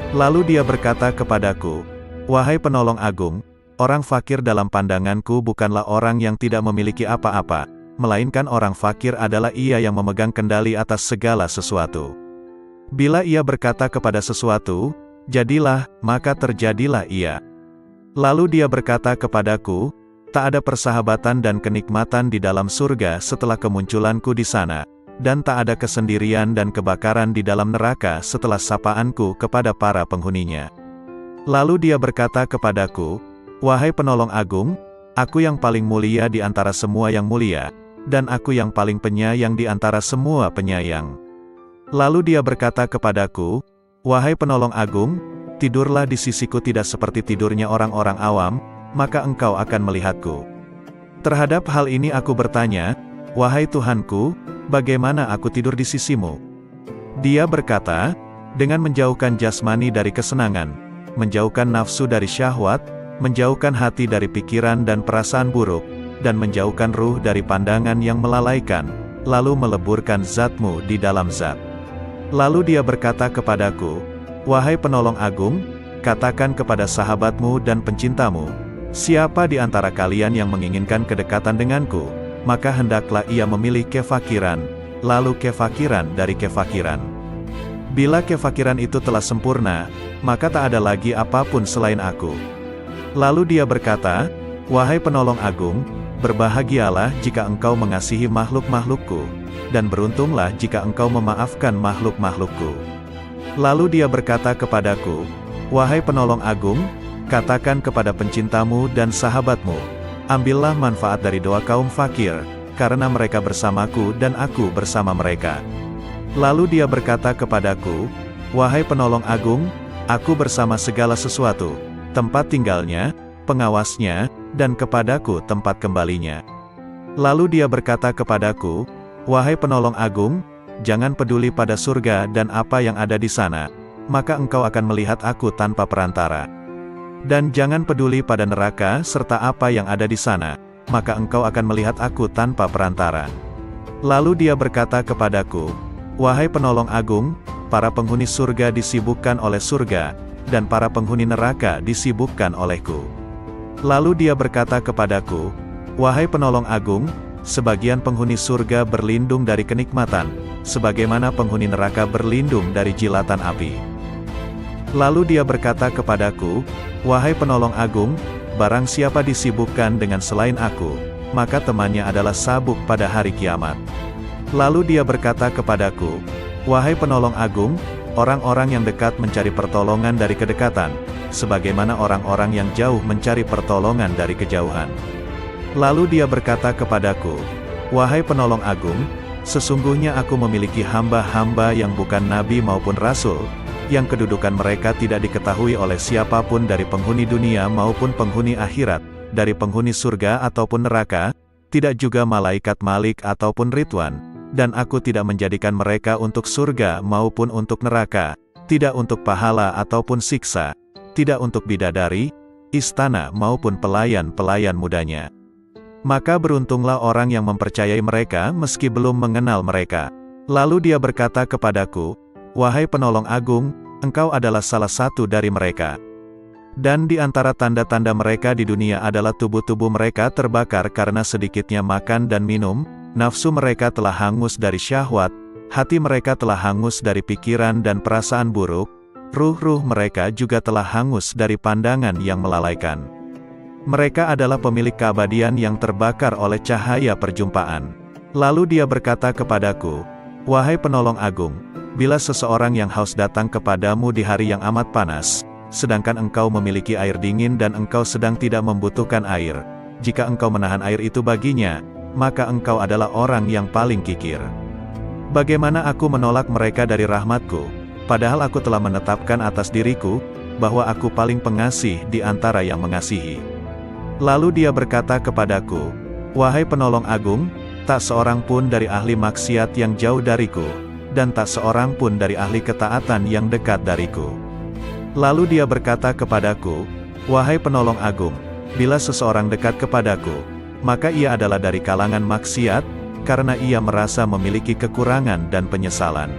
Lalu dia berkata kepadaku, wahai penolong agung, orang fakir dalam pandanganku bukanlah orang yang tidak memiliki apa-apa, melainkan orang fakir adalah ia yang memegang kendali atas segala sesuatu. Bila ia berkata kepada sesuatu, jadilah, maka terjadilah ia. Lalu dia berkata kepadaku, tak ada persahabatan dan kenikmatan di dalam surga setelah kemunculanku di sana, dan tak ada kesendirian dan kebakaran di dalam neraka setelah sapaanku kepada para penghuninya. Lalu dia berkata kepadaku, wahai penolong agung, aku yang paling mulia di antara semua yang mulia, dan aku yang paling penyayang di antara semua penyayang. Lalu dia berkata kepadaku, wahai penolong agung, tidurlah di sisiku tidak seperti tidurnya orang-orang awam, maka engkau akan melihatku. Terhadap hal ini aku bertanya, wahai Tuhanku, bagaimana aku tidur di sisimu? Dia berkata, dengan menjauhkan jasmani dari kesenangan, menjauhkan nafsu dari syahwat, menjauhkan hati dari pikiran dan perasaan buruk, dan menjauhkan ruh dari pandangan yang melalaikan, lalu meleburkan zatmu di dalam zat. Lalu dia berkata kepadaku, "Wahai penolong agung, katakan kepada sahabatmu dan pencintamu, siapa di antara kalian yang menginginkan kedekatan denganku, maka hendaklah ia memilih kefakiran, lalu kefakiran dari kefakiran. Bila kefakiran itu telah sempurna, maka tak ada lagi apapun selain aku." Lalu dia berkata, "Wahai penolong agung, berbahagialah jika engkau mengasihi makhluk-makhlukku, dan beruntunglah jika engkau memaafkan makhluk-makhlukku." Lalu dia berkata kepadaku, "Wahai penolong agung, katakan kepada pencintamu dan sahabatmu, ambillah manfaat dari doa kaum fakir, karena mereka bersamaku dan aku bersama mereka." Lalu dia berkata kepadaku, "Wahai penolong agung, aku bersama segala sesuatu, tempat tinggalnya, pengawasnya, dan kepadaku tempat kembalinya." Lalu dia berkata kepadaku, "Wahai penolong agung, jangan peduli pada surga dan apa yang ada di sana, maka engkau akan melihat aku tanpa perantara. Dan jangan peduli pada neraka serta apa yang ada di sana, maka engkau akan melihat aku tanpa perantara." Lalu dia berkata kepadaku, "Wahai penolong agung, para penghuni surga disibukkan oleh surga, dan para penghuni neraka disibukkan olehku." Lalu dia berkata kepadaku, "Wahai penolong agung, sebagian penghuni surga berlindung dari kenikmatan, sebagaimana penghuni neraka berlindung dari jilatan api." Lalu dia berkata kepadaku, "Wahai penolong agung, barang siapa disibukkan dengan selain aku, maka temannya adalah sabuk pada hari kiamat." Lalu dia berkata kepadaku, "Wahai penolong agung, orang-orang yang dekat mencari pertolongan dari kedekatan, sebagaimana orang-orang yang jauh mencari pertolongan dari kejauhan." Lalu dia berkata kepadaku, "Wahai penolong agung, sesungguhnya aku memiliki hamba-hamba yang bukan nabi maupun rasul, yang kedudukan mereka tidak diketahui oleh siapapun dari penghuni dunia maupun penghuni akhirat, dari penghuni surga ataupun neraka, tidak juga malaikat Malik ataupun Ridwan, dan aku tidak menjadikan mereka untuk surga maupun untuk neraka, tidak untuk pahala ataupun siksa, tidak untuk bidadari, istana maupun pelayan-pelayan mudanya. Maka beruntunglah orang yang mempercayai mereka meski belum mengenal mereka." Lalu dia berkata kepadaku, "Wahai penolong agung, engkau adalah salah satu dari mereka. Dan di antara tanda-tanda mereka di dunia adalah tubuh-tubuh mereka terbakar karena sedikitnya makan dan minum, nafsu mereka telah hangus dari syahwat, hati mereka telah hangus dari pikiran dan perasaan buruk, ruh-ruh mereka juga telah hangus dari pandangan yang melalaikan. Mereka adalah pemilik keabadian yang terbakar oleh cahaya perjumpaan." Lalu dia berkata kepadaku, "Wahai penolong agung, bila seseorang yang haus datang kepadamu di hari yang amat panas, sedangkan engkau memiliki air dingin dan engkau sedang tidak membutuhkan air, jika engkau menahan air itu baginya, maka engkau adalah orang yang paling kikir. Bagaimana aku menolak mereka dari rahmatku, padahal aku telah menetapkan atas diriku, bahwa aku paling pengasih di antara yang mengasihi." Lalu dia berkata kepadaku, "Wahai penolong agung, tak seorang pun dari ahli maksiat yang jauh dariku, dan tak seorang pun dari ahli ketaatan yang dekat dariku." Lalu dia berkata kepadaku, "Wahai penolong agung, bila seseorang dekat kepadaku, maka ia adalah dari kalangan maksiat, karena ia merasa memiliki kekurangan dan penyesalan."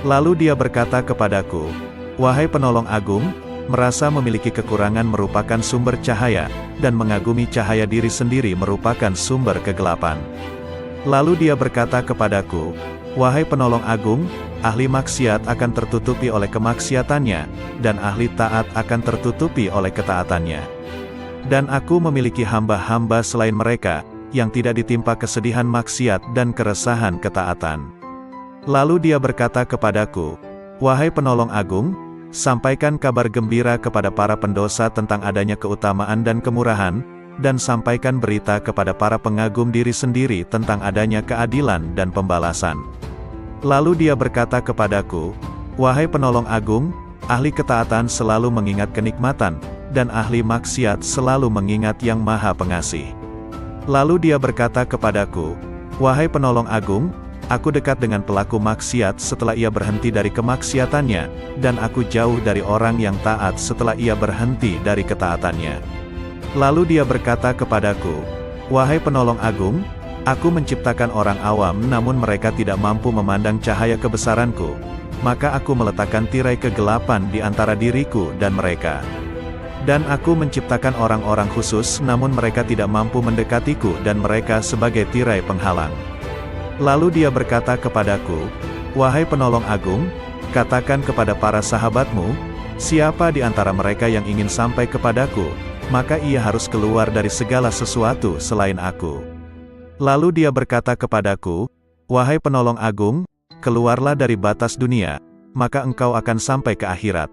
Lalu dia berkata kepadaku, "Wahai penolong agung, merasa memiliki kekurangan merupakan sumber cahaya, dan mengagumi cahaya diri sendiri merupakan sumber kegelapan." Lalu dia berkata kepadaku, "Wahai penolong agung, ahli maksiat akan tertutupi oleh kemaksiatannya, dan ahli taat akan tertutupi oleh ketaatannya. Dan aku memiliki hamba-hamba selain mereka, yang tidak ditimpa kesedihan maksiat dan keresahan ketaatan." Lalu dia berkata kepadaku, "Wahai penolong agung, sampaikan kabar gembira kepada para pendosa tentang adanya keutamaan dan kemurahan, dan sampaikan berita kepada para pengagum diri sendiri tentang adanya keadilan dan pembalasan." Lalu dia berkata kepadaku, "Wahai penolong agung, ahli ketaatan selalu mengingat kenikmatan, dan ahli maksiat selalu mengingat yang Maha Pengasih." Lalu dia berkata kepadaku, "Wahai penolong agung, Aku dekat dengan pelaku maksiat setelah ia berhenti dari kemaksiatannya, dan aku jauh dari orang yang taat setelah ia berhenti dari ketaatannya. Lalu dia berkata kepadaku, "Wahai penolong agung, aku menciptakan orang awam namun mereka tidak mampu memandang cahaya kebesaranku. Maka aku meletakkan tirai kegelapan di antara diriku dan mereka. Dan aku menciptakan orang-orang khusus namun mereka tidak mampu mendekatiku dan mereka sebagai tirai penghalang." Lalu dia berkata kepadaku, "Wahai penolong agung, katakan kepada para sahabatmu, siapa di antara mereka yang ingin sampai kepadaku, maka ia harus keluar dari segala sesuatu selain aku." Lalu dia berkata kepadaku, "Wahai penolong agung, keluarlah dari batas dunia, maka engkau akan sampai ke akhirat.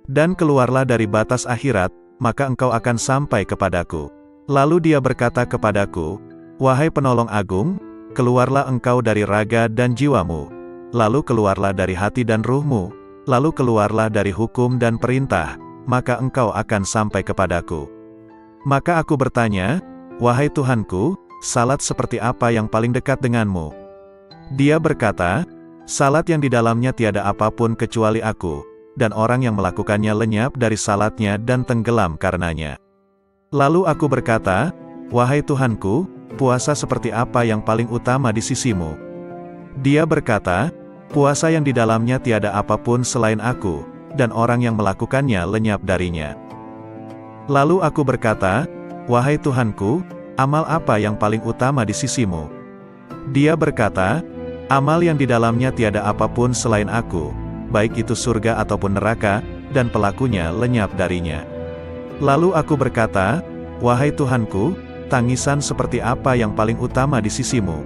Dan keluarlah dari batas akhirat, maka engkau akan sampai kepadaku." Lalu dia berkata kepadaku, "Wahai penolong agung, keluarlah engkau dari raga dan jiwamu, lalu keluarlah dari hati dan ruhmu, lalu keluarlah dari hukum dan perintah, maka engkau akan sampai kepadaku." Maka aku bertanya, "Wahai Tuhanku, salat seperti apa yang paling dekat denganmu?" Dia berkata, "Salat yang di dalamnya tiada apapun kecuali aku, dan orang yang melakukannya lenyap dari salatnya dan tenggelam karenanya." Lalu aku berkata, "Wahai Tuhanku, puasa seperti apa yang paling utama di sisimu?" Dia berkata, "Puasa yang di dalamnya tiada apapun selain aku, dan orang yang melakukannya lenyap darinya." Lalu aku berkata, "Wahai Tuhanku, amal apa yang paling utama di sisimu?" Dia berkata, "Amal yang di dalamnya tiada apapun selain aku, baik itu surga ataupun neraka, dan pelakunya lenyap darinya." Lalu aku berkata, "Wahai Tuhanku, tangisan seperti apa yang paling utama di sisimu?"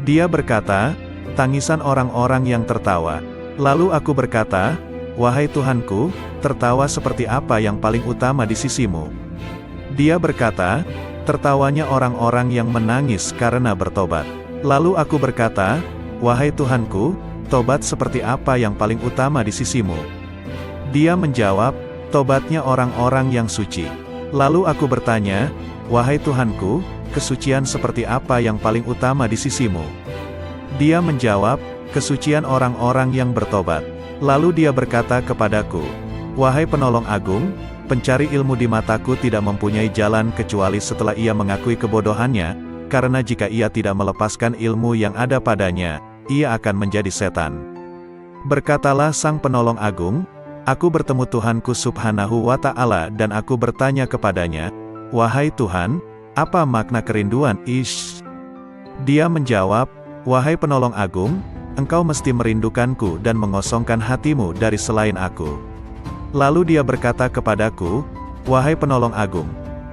Dia berkata, "Tangisan orang-orang yang tertawa." Lalu aku berkata, "Wahai Tuhanku, tertawa seperti apa yang paling utama di sisimu?" Dia berkata, "Tertawanya orang-orang yang menangis karena bertobat." Lalu aku berkata, "Wahai Tuhanku, tobat seperti apa yang paling utama di sisimu?" Dia menjawab, "Tobatnya orang-orang yang suci." Lalu aku bertanya, "Wahai Tuhanku, kesucian seperti apa yang paling utama di sisimu?" Dia menjawab, "Kesucian orang-orang yang bertobat." Lalu dia berkata kepadaku, "Wahai penolong agung, pencari ilmu di mataku tidak mempunyai jalan kecuali setelah ia mengakui kebodohannya, karena jika ia tidak melepaskan ilmu yang ada padanya, ia akan menjadi setan." Berkatalah sang penolong agung, "Aku bertemu Tuhanku subhanahu wa ta'ala dan aku bertanya kepadanya, 'Wahai Tuhan, apa makna kerinduan?' Dia menjawab, 'Wahai penolong agung, engkau mesti merindukanku dan mengosongkan hatimu dari selain aku.' Lalu dia berkata kepadaku, 'Wahai penolong agung,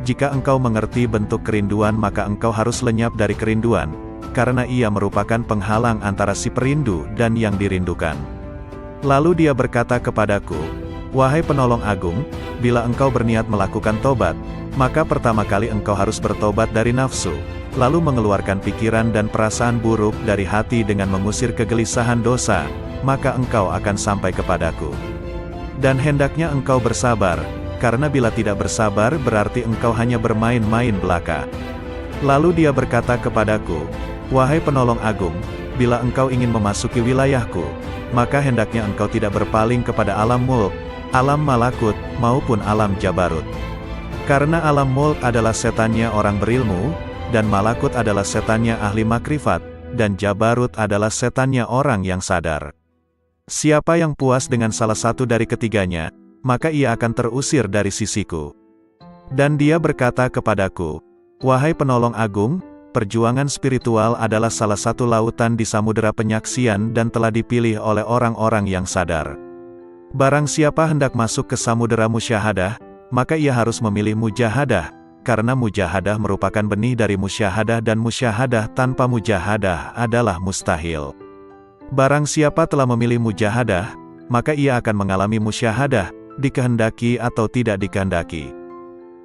jika engkau mengerti bentuk kerinduan maka engkau harus lenyap dari kerinduan, karena ia merupakan penghalang antara si perindu dan yang dirindukan.' Lalu dia berkata kepadaku, 'Wahai penolong agung, bila engkau berniat melakukan tobat, maka pertama kali engkau harus bertobat dari nafsu, lalu mengeluarkan pikiran dan perasaan buruk dari hati dengan mengusir kegelisahan dosa, maka engkau akan sampai kepadaku. Dan hendaknya engkau bersabar, karena bila tidak bersabar berarti engkau hanya bermain-main belaka.' Lalu dia berkata kepadaku, 'Wahai penolong agung, bila engkau ingin memasuki wilayahku, maka hendaknya engkau tidak berpaling kepada alam mulk, alam malakut, maupun alam jabarut. Karena alam mulk adalah setannya orang berilmu, dan malakut adalah setannya ahli makrifat, dan jabarut adalah setannya orang yang sadar. Siapa yang puas dengan salah satu dari ketiganya, maka ia akan terusir dari sisiku.' Dan dia berkata kepadaku, 'Wahai penolong agung, perjuangan spiritual adalah salah satu lautan di samudera penyaksian dan telah dipilih oleh orang-orang yang sadar. Barang siapa hendak masuk ke samudera musyahadah, maka ia harus memilih mujahadah, karena mujahadah merupakan benih dari musyahadah dan musyahadah tanpa mujahadah adalah mustahil. Barang siapa telah memilih mujahadah, maka ia akan mengalami musyahadah, dikehendaki atau tidak dikehendaki.'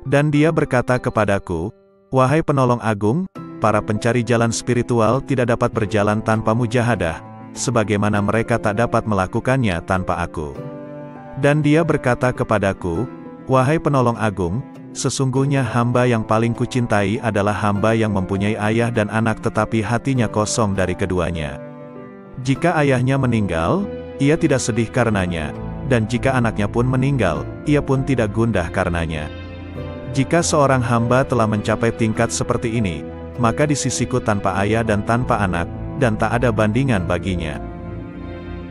Dan dia berkata kepadaku, 'Wahai penolong agung, para pencari jalan spiritual tidak dapat berjalan tanpa mujahadah, sebagaimana mereka tak dapat melakukannya tanpa aku.' Dan dia berkata kepadaku, 'Wahai penolong agung, Sesungguhnya hamba yang paling kucintai adalah hamba yang mempunyai ayah dan anak tetapi hatinya kosong dari keduanya. Jika ayahnya meninggal, ia tidak sedih karenanya, dan jika anaknya pun meninggal, ia pun tidak gundah karenanya. Jika seorang hamba telah mencapai tingkat seperti ini, maka di sisiku tanpa ayah dan tanpa anak, dan tak ada bandingan baginya.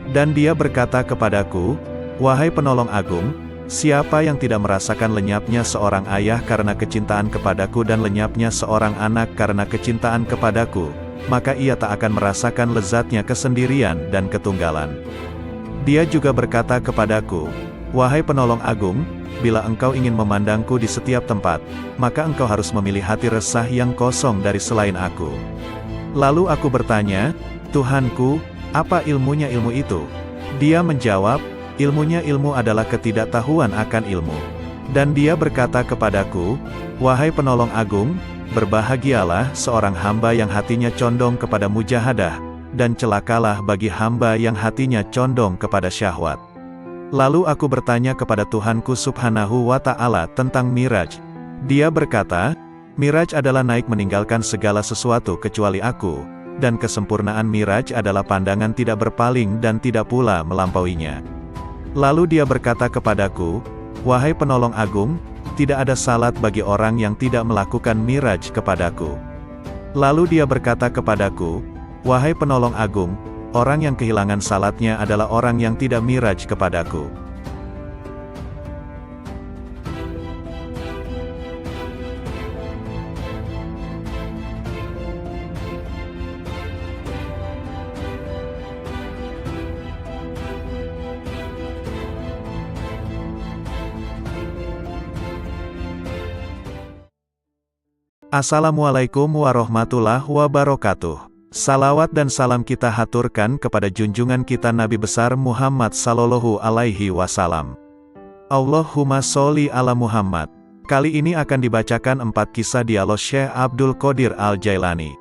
Dan dia berkata kepadaku, "Wahai penolong agung, siapa yang tidak merasakan lenyapnya seorang ayah karena kecintaan kepadaku dan lenyapnya seorang anak karena kecintaan kepadaku, maka ia tak akan merasakan lezatnya kesendirian dan ketunggalan." Dia juga berkata kepadaku, "Wahai penolong agung, bila engkau ingin memandangku di setiap tempat, maka engkau harus memilih hati resah yang kosong dari selain aku." Lalu aku bertanya, "Tuhanku, apa ilmunya ilmu itu?" Dia menjawab, "Ilmunya ilmu adalah ketidaktahuan akan ilmu." Dan dia berkata kepadaku, "Wahai penolong agung, berbahagialah seorang hamba yang hatinya condong kepada mujahadah, dan celakalah bagi hamba yang hatinya condong kepada syahwat." Lalu aku bertanya kepada Tuhanku Subhanahu wa Ta'ala tentang Miraj. Dia berkata, "Miraj adalah naik meninggalkan segala sesuatu kecuali aku, dan kesempurnaan Miraj adalah pandangan tidak berpaling dan tidak pula melampauinya." Lalu dia berkata kepadaku, "Wahai penolong agung, tidak ada salat bagi orang yang tidak melakukan Miraj kepadaku." Lalu dia berkata kepadaku, "Wahai penolong agung, orang yang kehilangan salatnya adalah orang yang tidak Miraj kepadaku." Assalamualaikum warahmatullahi wabarakatuh. Salawat dan salam kita haturkan kepada junjungan kita Nabi besar Muhammad sallallahu alaihi wasallam. Allahumma sholli ala Muhammad. Kali ini akan dibacakan 4 kisah dialog Syekh Abdul Qadir Al-Jailani.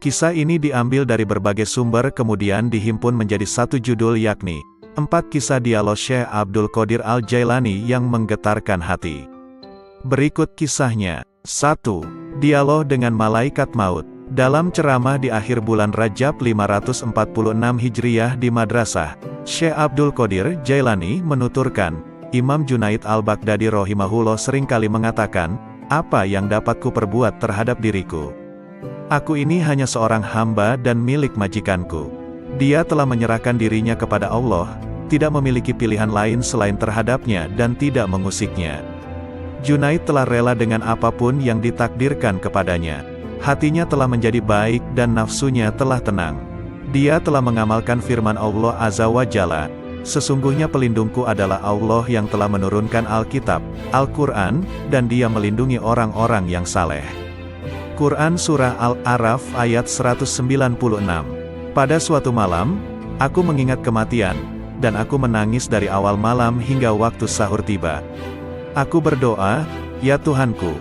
Kisah ini diambil dari berbagai sumber kemudian dihimpun menjadi satu judul yakni 4 kisah dialog Syekh Abdul Qadir Al-Jailani yang menggetarkan hati. Berikut kisahnya. 1. Dialog dengan Malaikat Maut. Dalam ceramah di akhir bulan Rajab 546 Hijriyah di Madrasah, Syekh Abdul Qadir Jailani menuturkan, Imam Junaid Al-Baghdadi rahimahullah seringkali mengatakan, "Apa yang dapat ku perbuat terhadap diriku? Aku ini hanya seorang hamba dan milik majikanku. Dia telah menyerahkan dirinya kepada Allah, tidak memiliki pilihan lain selain terhadapnya dan tidak mengusiknya. Junaid telah rela dengan apapun yang ditakdirkan kepadanya. Hatinya telah menjadi baik dan nafsunya telah tenang. Dia telah mengamalkan firman Allah Azza wa Jalla, sesungguhnya pelindungku adalah Allah yang telah menurunkan Alkitab, Al-Quran, dan dia melindungi orang-orang yang saleh." Quran Surah Al-A'raf ayat 196. Pada suatu malam, aku mengingat kematian, dan aku menangis dari awal malam hingga waktu sahur tiba. Aku berdoa, "Ya Tuhanku,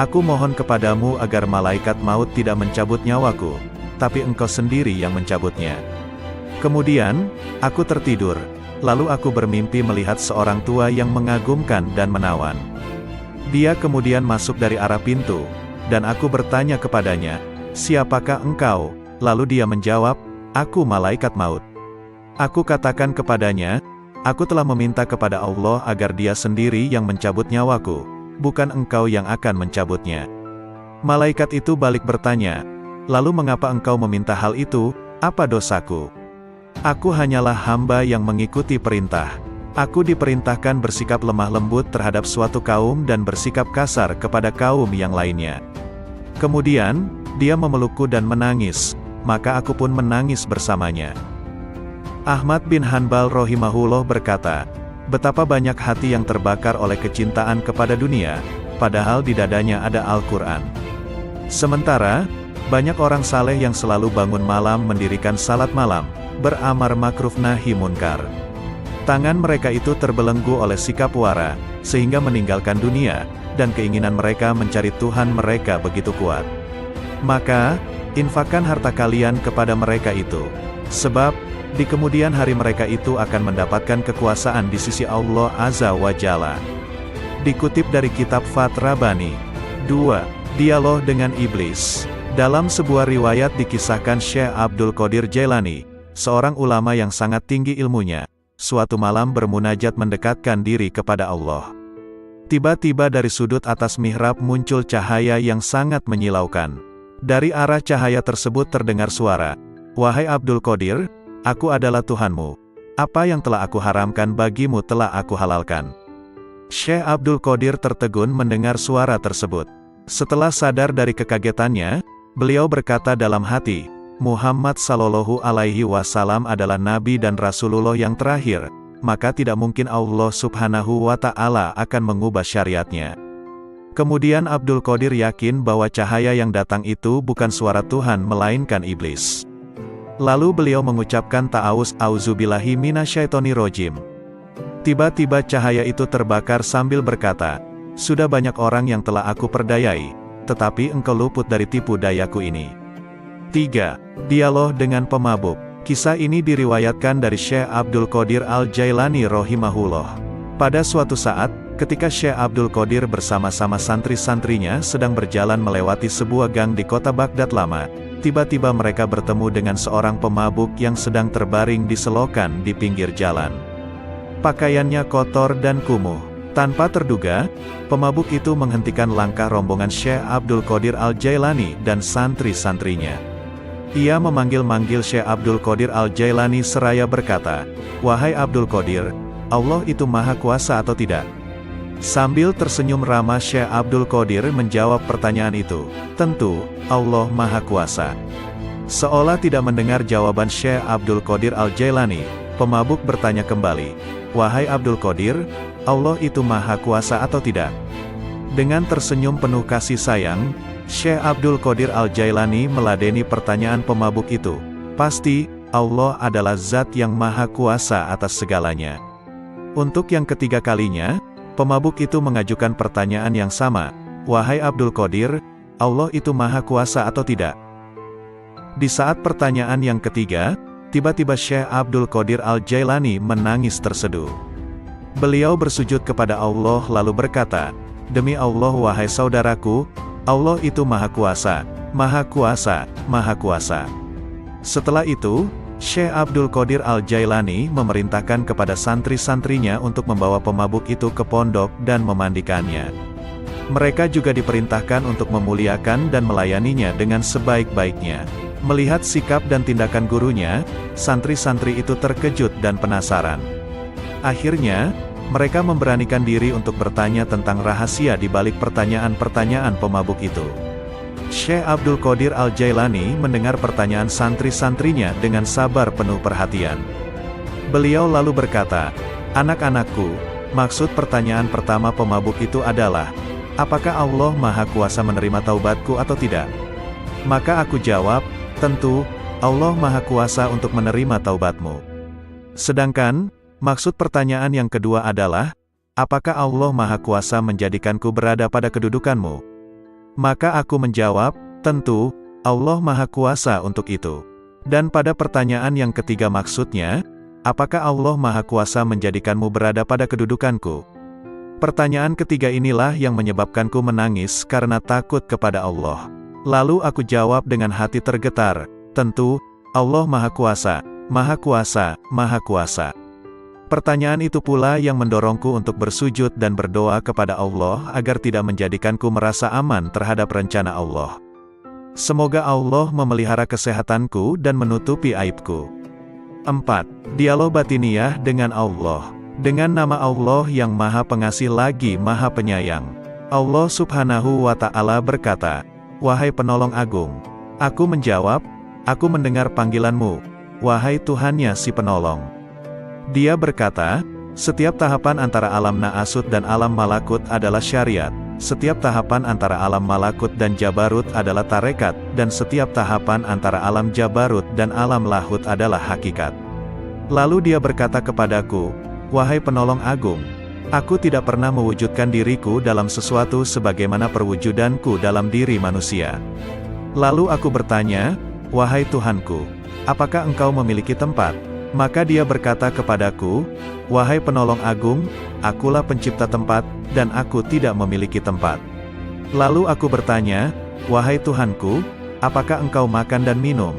aku mohon kepadamu agar malaikat maut tidak mencabut nyawaku, tapi Engkau sendiri yang mencabutnya." Kemudian, aku tertidur, lalu aku bermimpi melihat seorang tua yang mengagumkan dan menawan. Dia kemudian masuk dari arah pintu, dan aku bertanya kepadanya, "Siapakah engkau?" Lalu dia menjawab, "Aku malaikat maut." Aku katakan kepadanya, "Aku telah meminta kepada Allah agar dia sendiri yang mencabut nyawaku, bukan engkau yang akan mencabutnya." Malaikat itu balik bertanya, "Lalu mengapa engkau meminta hal itu? Apa dosaku? Aku hanyalah hamba yang mengikuti perintah. Aku diperintahkan bersikap lemah lembut terhadap suatu kaum dan bersikap kasar kepada kaum yang lainnya." Kemudian, dia memelukku dan menangis, maka aku pun menangis bersamanya. Ahmad bin Hanbal rahimahullah berkata, betapa banyak hati yang terbakar oleh kecintaan kepada dunia, padahal di dadanya ada Al-Quran. Sementara, banyak orang saleh yang selalu bangun malam mendirikan salat malam, beramar makruf nahi munkar. Tangan mereka itu terbelenggu oleh sikap wara, sehingga meninggalkan dunia, dan keinginan mereka mencari Tuhan mereka begitu kuat. Maka, infakkan harta kalian kepada mereka itu. Sebab, di kemudian hari mereka itu akan mendapatkan kekuasaan di sisi Allah Azza wa Jalla. Dikutip dari kitab Fath Rabbani. 2. Dialog dengan Iblis. Dalam sebuah riwayat dikisahkan Syekh Abdul Qadir Jailani, seorang ulama yang sangat tinggi ilmunya, suatu malam bermunajat mendekatkan diri kepada Allah. Tiba-tiba dari sudut atas mihrab muncul cahaya yang sangat menyilaukan. Dari arah cahaya tersebut terdengar suara, "Wahai Abdul Qadir, aku adalah Tuhanmu. Apa yang telah aku haramkan bagimu telah aku halalkan." Syekh Abdul Qadir tertegun mendengar suara tersebut. Setelah sadar dari kekagetannya, beliau berkata dalam hati, Muhammad Sallallahu Alaihi Wasallam adalah Nabi dan Rasulullah yang terakhir, maka tidak mungkin Allah Subhanahu wa Ta'ala akan mengubah syariatnya. Kemudian Abdul Qadir yakin bahwa cahaya yang datang itu bukan suara Tuhan melainkan iblis. Lalu beliau mengucapkan ta'awuz, auzubillahi minasyaitonirrajim. Tiba-tiba cahaya itu terbakar sambil berkata, "Sudah banyak orang yang telah aku perdayai, tetapi engkau luput dari tipu dayaku ini." 3. Dialog dengan pemabuk. Kisah ini diriwayatkan dari Syekh Abdul Qadir Al-Jailani rahimahullah. Pada suatu saat, ketika Syekh Abdul Qadir bersama-sama santri-santrinya sedang berjalan melewati sebuah gang di kota Baghdad lama, tiba-tiba mereka bertemu dengan seorang pemabuk yang sedang terbaring di selokan di pinggir jalan. Pakaiannya kotor dan kumuh. Tanpa terduga, pemabuk itu menghentikan langkah rombongan Syekh Abdul Qadir Al-Jailani dan santri-santrinya. Ia memanggil-manggil Syekh Abdul Qadir Al-Jailani seraya berkata, "Wahai Abdul Qadir, Allah itu Maha Kuasa atau tidak?" Sambil tersenyum ramah Syekh Abdul Qadir menjawab pertanyaan itu, "Tentu, Allah Maha Kuasa." Seolah tidak mendengar jawaban Syekh Abdul Qadir Al-Jailani, pemabuk bertanya kembali, "Wahai Abdul Qadir, Allah itu Maha Kuasa atau tidak?" Dengan tersenyum penuh kasih sayang, Syekh Abdul Qadir Al-Jailani meladeni pertanyaan pemabuk itu. "Pasti, Allah adalah zat yang Maha Kuasa atas segalanya." Untuk yang ketiga kalinya, pemabuk itu mengajukan pertanyaan yang sama, "Wahai Abdul Qadir, Allah itu Maha Kuasa atau tidak?" Di saat pertanyaan yang ketiga, tiba-tiba Syekh Abdul Qadir Al-Jailani menangis terseduh. Beliau bersujud kepada Allah lalu berkata, "Demi Allah wahai saudaraku, Allah itu Maha Kuasa, Maha Kuasa, Maha Kuasa." Setelah itu, Syekh Abdul Qadir Al-Jailani memerintahkan kepada santri-santrinya untuk membawa pemabuk itu ke pondok dan memandikannya. Mereka juga diperintahkan untuk memuliakan dan melayaninya dengan sebaik-baiknya. Melihat sikap dan tindakan gurunya, santri-santri itu terkejut dan penasaran. Akhirnya, mereka memberanikan diri untuk bertanya tentang rahasia di balik pertanyaan-pertanyaan pemabuk itu. Syekh Abdul Qadir Al-Jailani mendengar pertanyaan santri-santrinya dengan sabar penuh perhatian. Beliau lalu berkata, "Anak-anakku, maksud pertanyaan pertama pemabuk itu adalah, apakah Allah Maha Kuasa menerima taubatku atau tidak?" Maka aku jawab, "Tentu, Allah Maha Kuasa untuk menerima taubatmu." Sedangkan, maksud pertanyaan yang kedua adalah, apakah Allah Maha Kuasa menjadikanku berada pada kedudukanmu? Maka aku menjawab, tentu, Allah Maha Kuasa untuk itu. Dan pada pertanyaan yang ketiga maksudnya, apakah Allah Maha Kuasa menjadikanmu berada pada kedudukanku? Pertanyaan ketiga inilah yang menyebabkanku menangis karena takut kepada Allah. Lalu aku jawab dengan hati tergetar, tentu, Allah Maha Kuasa, Maha Kuasa, Maha Kuasa. Pertanyaan itu pula yang mendorongku untuk bersujud dan berdoa kepada Allah agar tidak menjadikanku merasa aman terhadap rencana Allah. Semoga Allah memelihara kesehatanku dan menutupi aibku. 4. Dialog batiniyah dengan Allah. Dengan nama Allah yang Maha Pengasih lagi Maha Penyayang. Allah Subhanahu wa Ta'ala berkata, "Wahai penolong agung." Aku menjawab, "Aku mendengar panggilanmu, wahai Tuhannya si penolong." Dia berkata, "Setiap tahapan antara alam Na'asut dan alam Malakut adalah syariat, setiap tahapan antara alam Malakut dan Jabarut adalah tarekat, dan setiap tahapan antara alam Jabarut dan alam Lahut adalah hakikat." Lalu dia berkata kepadaku, "Wahai penolong agung, aku tidak pernah mewujudkan diriku dalam sesuatu sebagaimana perwujudanku dalam diri manusia." Lalu aku bertanya, "Wahai Tuhanku, apakah engkau memiliki tempat?" Maka dia berkata kepadaku, "Wahai penolong agung, akulah pencipta tempat, dan aku tidak memiliki tempat." Lalu aku bertanya, "Wahai Tuhanku, apakah engkau makan dan minum?"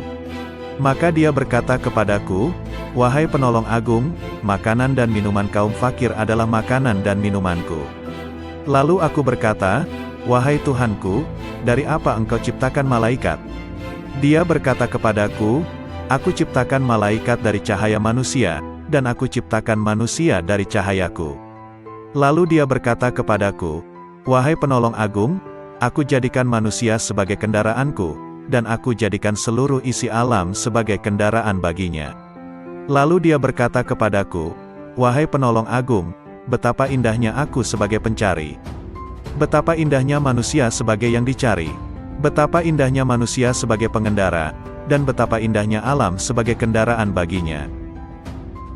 Maka dia berkata kepadaku, "Wahai penolong agung, makanan dan minuman kaum fakir adalah makanan dan minumanku." Lalu aku berkata, "Wahai Tuhanku, dari apa engkau ciptakan malaikat?" Dia berkata kepadaku, "Aku ciptakan malaikat dari cahaya manusia, dan aku ciptakan manusia dari cahayaku." Lalu dia berkata kepadaku, "Wahai penolong agung, aku jadikan manusia sebagai kendaraanku, dan aku jadikan seluruh isi alam sebagai kendaraan baginya." Lalu dia berkata kepadaku, "Wahai penolong agung, betapa indahnya aku sebagai pencari. Betapa indahnya manusia sebagai yang dicari. Betapa indahnya manusia sebagai pengendara, dan betapa indahnya alam sebagai kendaraan baginya."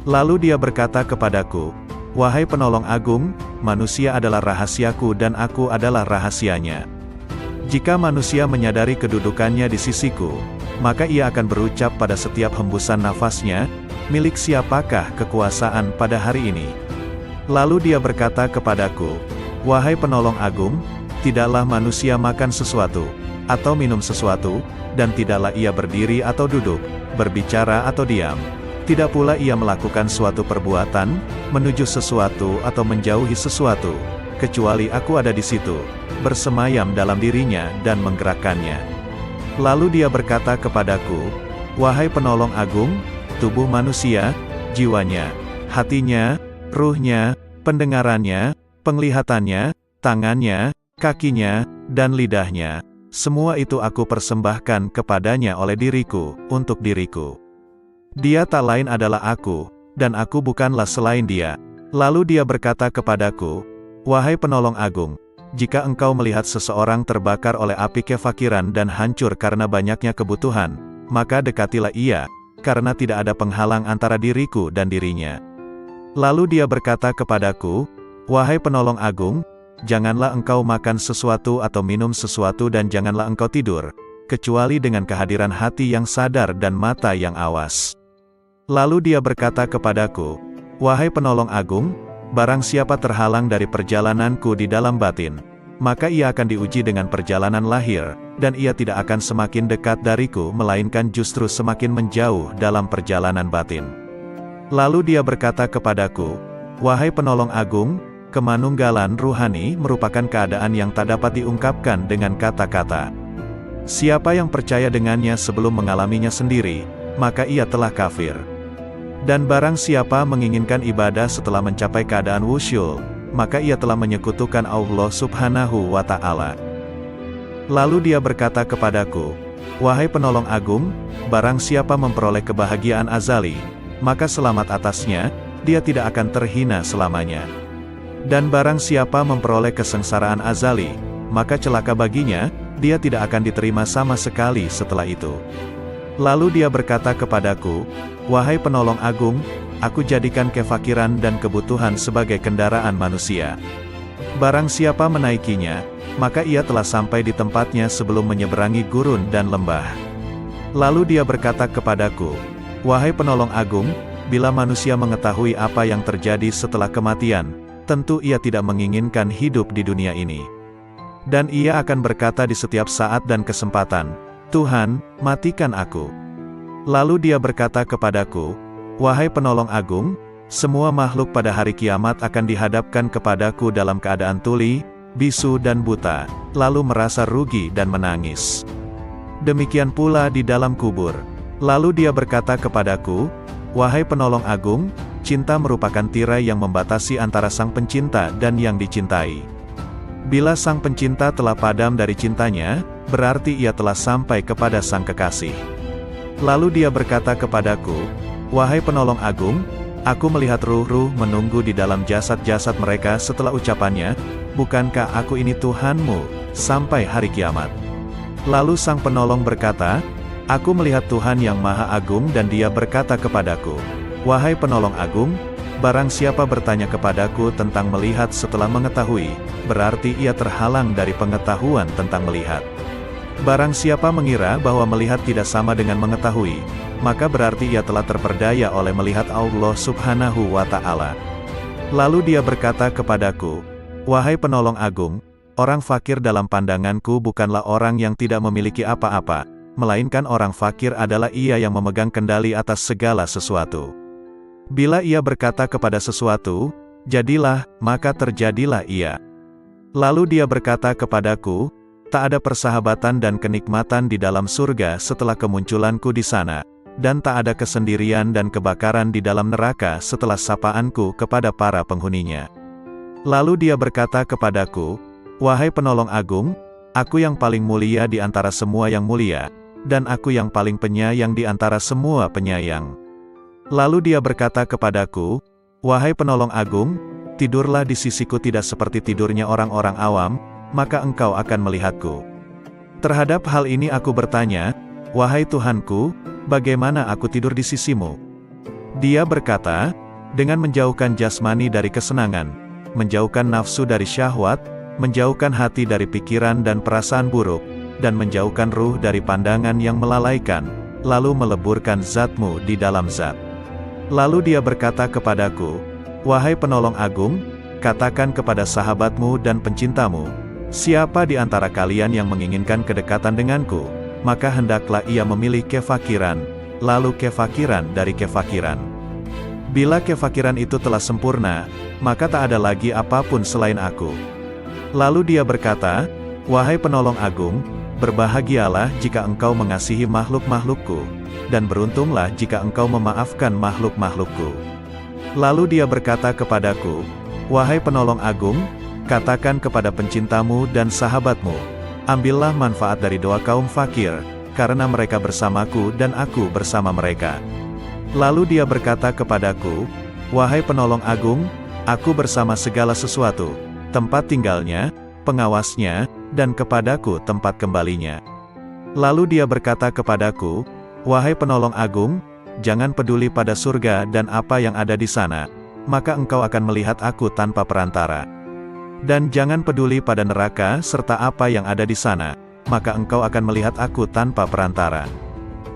Lalu dia berkata kepadaku, "Wahai penolong agung, manusia adalah rahasiaku dan aku adalah rahasianya. Jika manusia menyadari kedudukannya di sisiku, maka ia akan berucap pada setiap hembusan nafasnya, 'Milik siapakah kekuasaan pada hari ini?' Lalu dia berkata kepadaku, 'Wahai penolong agung, tidaklah manusia makan sesuatu, atau minum sesuatu, dan tidaklah ia berdiri atau duduk, berbicara atau diam. Tidak pula ia melakukan suatu perbuatan, menuju sesuatu atau menjauhi sesuatu, kecuali aku ada di situ, bersemayam dalam dirinya dan menggerakkannya.' Lalu dia berkata kepadaku, 'Wahai penolong agung, tubuh manusia, jiwanya, hatinya, ruhnya, pendengarannya, penglihatannya, tangannya, kakinya, dan lidahnya, semua itu aku persembahkan kepadanya oleh diriku, untuk diriku. Dia tak lain adalah aku, dan aku bukanlah selain dia.' Lalu dia berkata kepadaku, 'Wahai penolong agung, jika engkau melihat seseorang terbakar oleh api kefakiran dan hancur karena banyaknya kebutuhan, maka dekatilah ia, karena tidak ada penghalang antara diriku dan dirinya.' Lalu dia berkata kepadaku, 'Wahai penolong agung, janganlah engkau makan sesuatu atau minum sesuatu dan janganlah engkau tidur, kecuali dengan kehadiran hati yang sadar dan mata yang awas.' Lalu dia berkata kepadaku, 'Wahai penolong agung, barang siapa terhalang dari perjalananku di dalam batin, maka ia akan diuji dengan perjalanan lahir, dan ia tidak akan semakin dekat dariku melainkan justru semakin menjauh dalam perjalanan batin.' Lalu dia berkata kepadaku, 'Wahai penolong agung, kemanunggalan ruhani merupakan keadaan yang tak dapat diungkapkan dengan kata-kata. Siapa yang percaya dengannya sebelum mengalaminya sendiri, maka ia telah kafir. Dan barang siapa menginginkan ibadah setelah mencapai keadaan wusyul, maka ia telah menyekutukan Allah Subhanahu wa Ta'ala.' Lalu dia berkata kepadaku, 'Wahai penolong agung, barang siapa memperoleh kebahagiaan azali, maka selamat atasnya, dia tidak akan terhina selamanya. Dan barang siapa memperoleh kesengsaraan azali, maka celaka baginya, dia tidak akan diterima sama sekali setelah itu.' Lalu dia berkata kepadaku, 'Wahai penolong agung, aku jadikan kefakiran dan kebutuhan sebagai kendaraan manusia. Barang siapa menaikinya, maka ia telah sampai di tempatnya sebelum menyeberangi gurun dan lembah.' Lalu dia berkata kepadaku, 'Wahai penolong agung, bila manusia mengetahui apa yang terjadi setelah kematian, tentu ia tidak menginginkan hidup di dunia ini. Dan ia akan berkata di setiap saat dan kesempatan, Tuhan, matikan aku.' Lalu dia berkata kepadaku, 'Wahai penolong agung, semua makhluk pada hari kiamat akan dihadapkan kepadaku dalam keadaan tuli, bisu dan buta, lalu merasa rugi dan menangis. Demikian pula di dalam kubur.' Lalu dia berkata kepadaku, 'Wahai penolong agung, cinta merupakan tirai yang membatasi antara sang pencinta dan yang dicintai. Bila sang pencinta telah padam dari cintanya, berarti ia telah sampai kepada sang kekasih.' Lalu dia berkata kepadaku, 'Wahai penolong agung, aku melihat ruh-ruh menunggu di dalam jasad-jasad mereka setelah ucapannya, bukankah aku ini Tuhanmu, sampai hari kiamat?' Lalu sang penolong berkata, 'Aku melihat Tuhan yang Maha Agung dan dia berkata kepadaku, Wahai penolong agung, barang siapa bertanya kepadaku tentang melihat setelah mengetahui, berarti ia terhalang dari pengetahuan tentang melihat. Barang siapa mengira bahwa melihat tidak sama dengan mengetahui, maka berarti ia telah terperdaya oleh melihat Allah Subhanahu wa Ta'ala. Lalu dia berkata kepadaku, "Wahai penolong agung, orang fakir dalam pandanganku bukanlah orang yang tidak memiliki apa-apa, melainkan orang fakir adalah ia yang memegang kendali atas segala sesuatu. Bila ia berkata kepada sesuatu, jadilah, maka terjadilah ia." Lalu dia berkata kepadaku, "Tak ada persahabatan dan kenikmatan di dalam surga setelah kemunculanku di sana, dan tak ada kesendirian dan kebakaran di dalam neraka setelah sapaanku kepada para penghuninya." Lalu dia berkata kepadaku, "Wahai penolong agung, aku yang paling mulia di antara semua yang mulia, dan aku yang paling penyayang di antara semua penyayang." Lalu dia berkata kepadaku, "Wahai penolong agung, tidurlah di sisiku tidak seperti tidurnya orang-orang awam, maka engkau akan melihatku." Terhadap hal ini aku bertanya, "Wahai Tuhanku, bagaimana aku tidur di sisimu?" Dia berkata, "Dengan menjauhkan jasmani dari kesenangan, menjauhkan nafsu dari syahwat, menjauhkan hati dari pikiran dan perasaan buruk, dan menjauhkan ruh dari pandangan yang melalaikan, lalu meleburkan zatmu di dalam zat." Lalu dia berkata kepadaku, "Wahai penolong agung, katakan kepada sahabatmu dan pencintamu, siapa di antara kalian yang menginginkan kedekatan denganku, maka hendaklah ia memilih kefakiran, lalu kefakiran dari kefakiran. Bila kefakiran itu telah sempurna, maka tak ada lagi apapun selain aku." Lalu dia berkata, "Wahai penolong agung, berbahagialah jika engkau mengasihi makhluk-makhlukku, dan beruntunglah jika engkau memaafkan makhluk-makhlukku." Lalu dia berkata kepadaku, "Wahai penolong agung, katakan kepada pencintamu dan sahabatmu, ambillah manfaat dari doa kaum fakir, karena mereka bersamaku dan aku bersama mereka." Lalu dia berkata kepadaku, "Wahai penolong agung, aku bersama segala sesuatu, tempat tinggalnya, pengawasnya, dan kepadaku tempat kembalinya." Lalu dia berkata kepadaku, "Wahai penolong agung, jangan peduli pada surga dan apa yang ada di sana, maka engkau akan melihat aku tanpa perantara. Dan jangan peduli pada neraka serta apa yang ada di sana, maka engkau akan melihat aku tanpa perantara."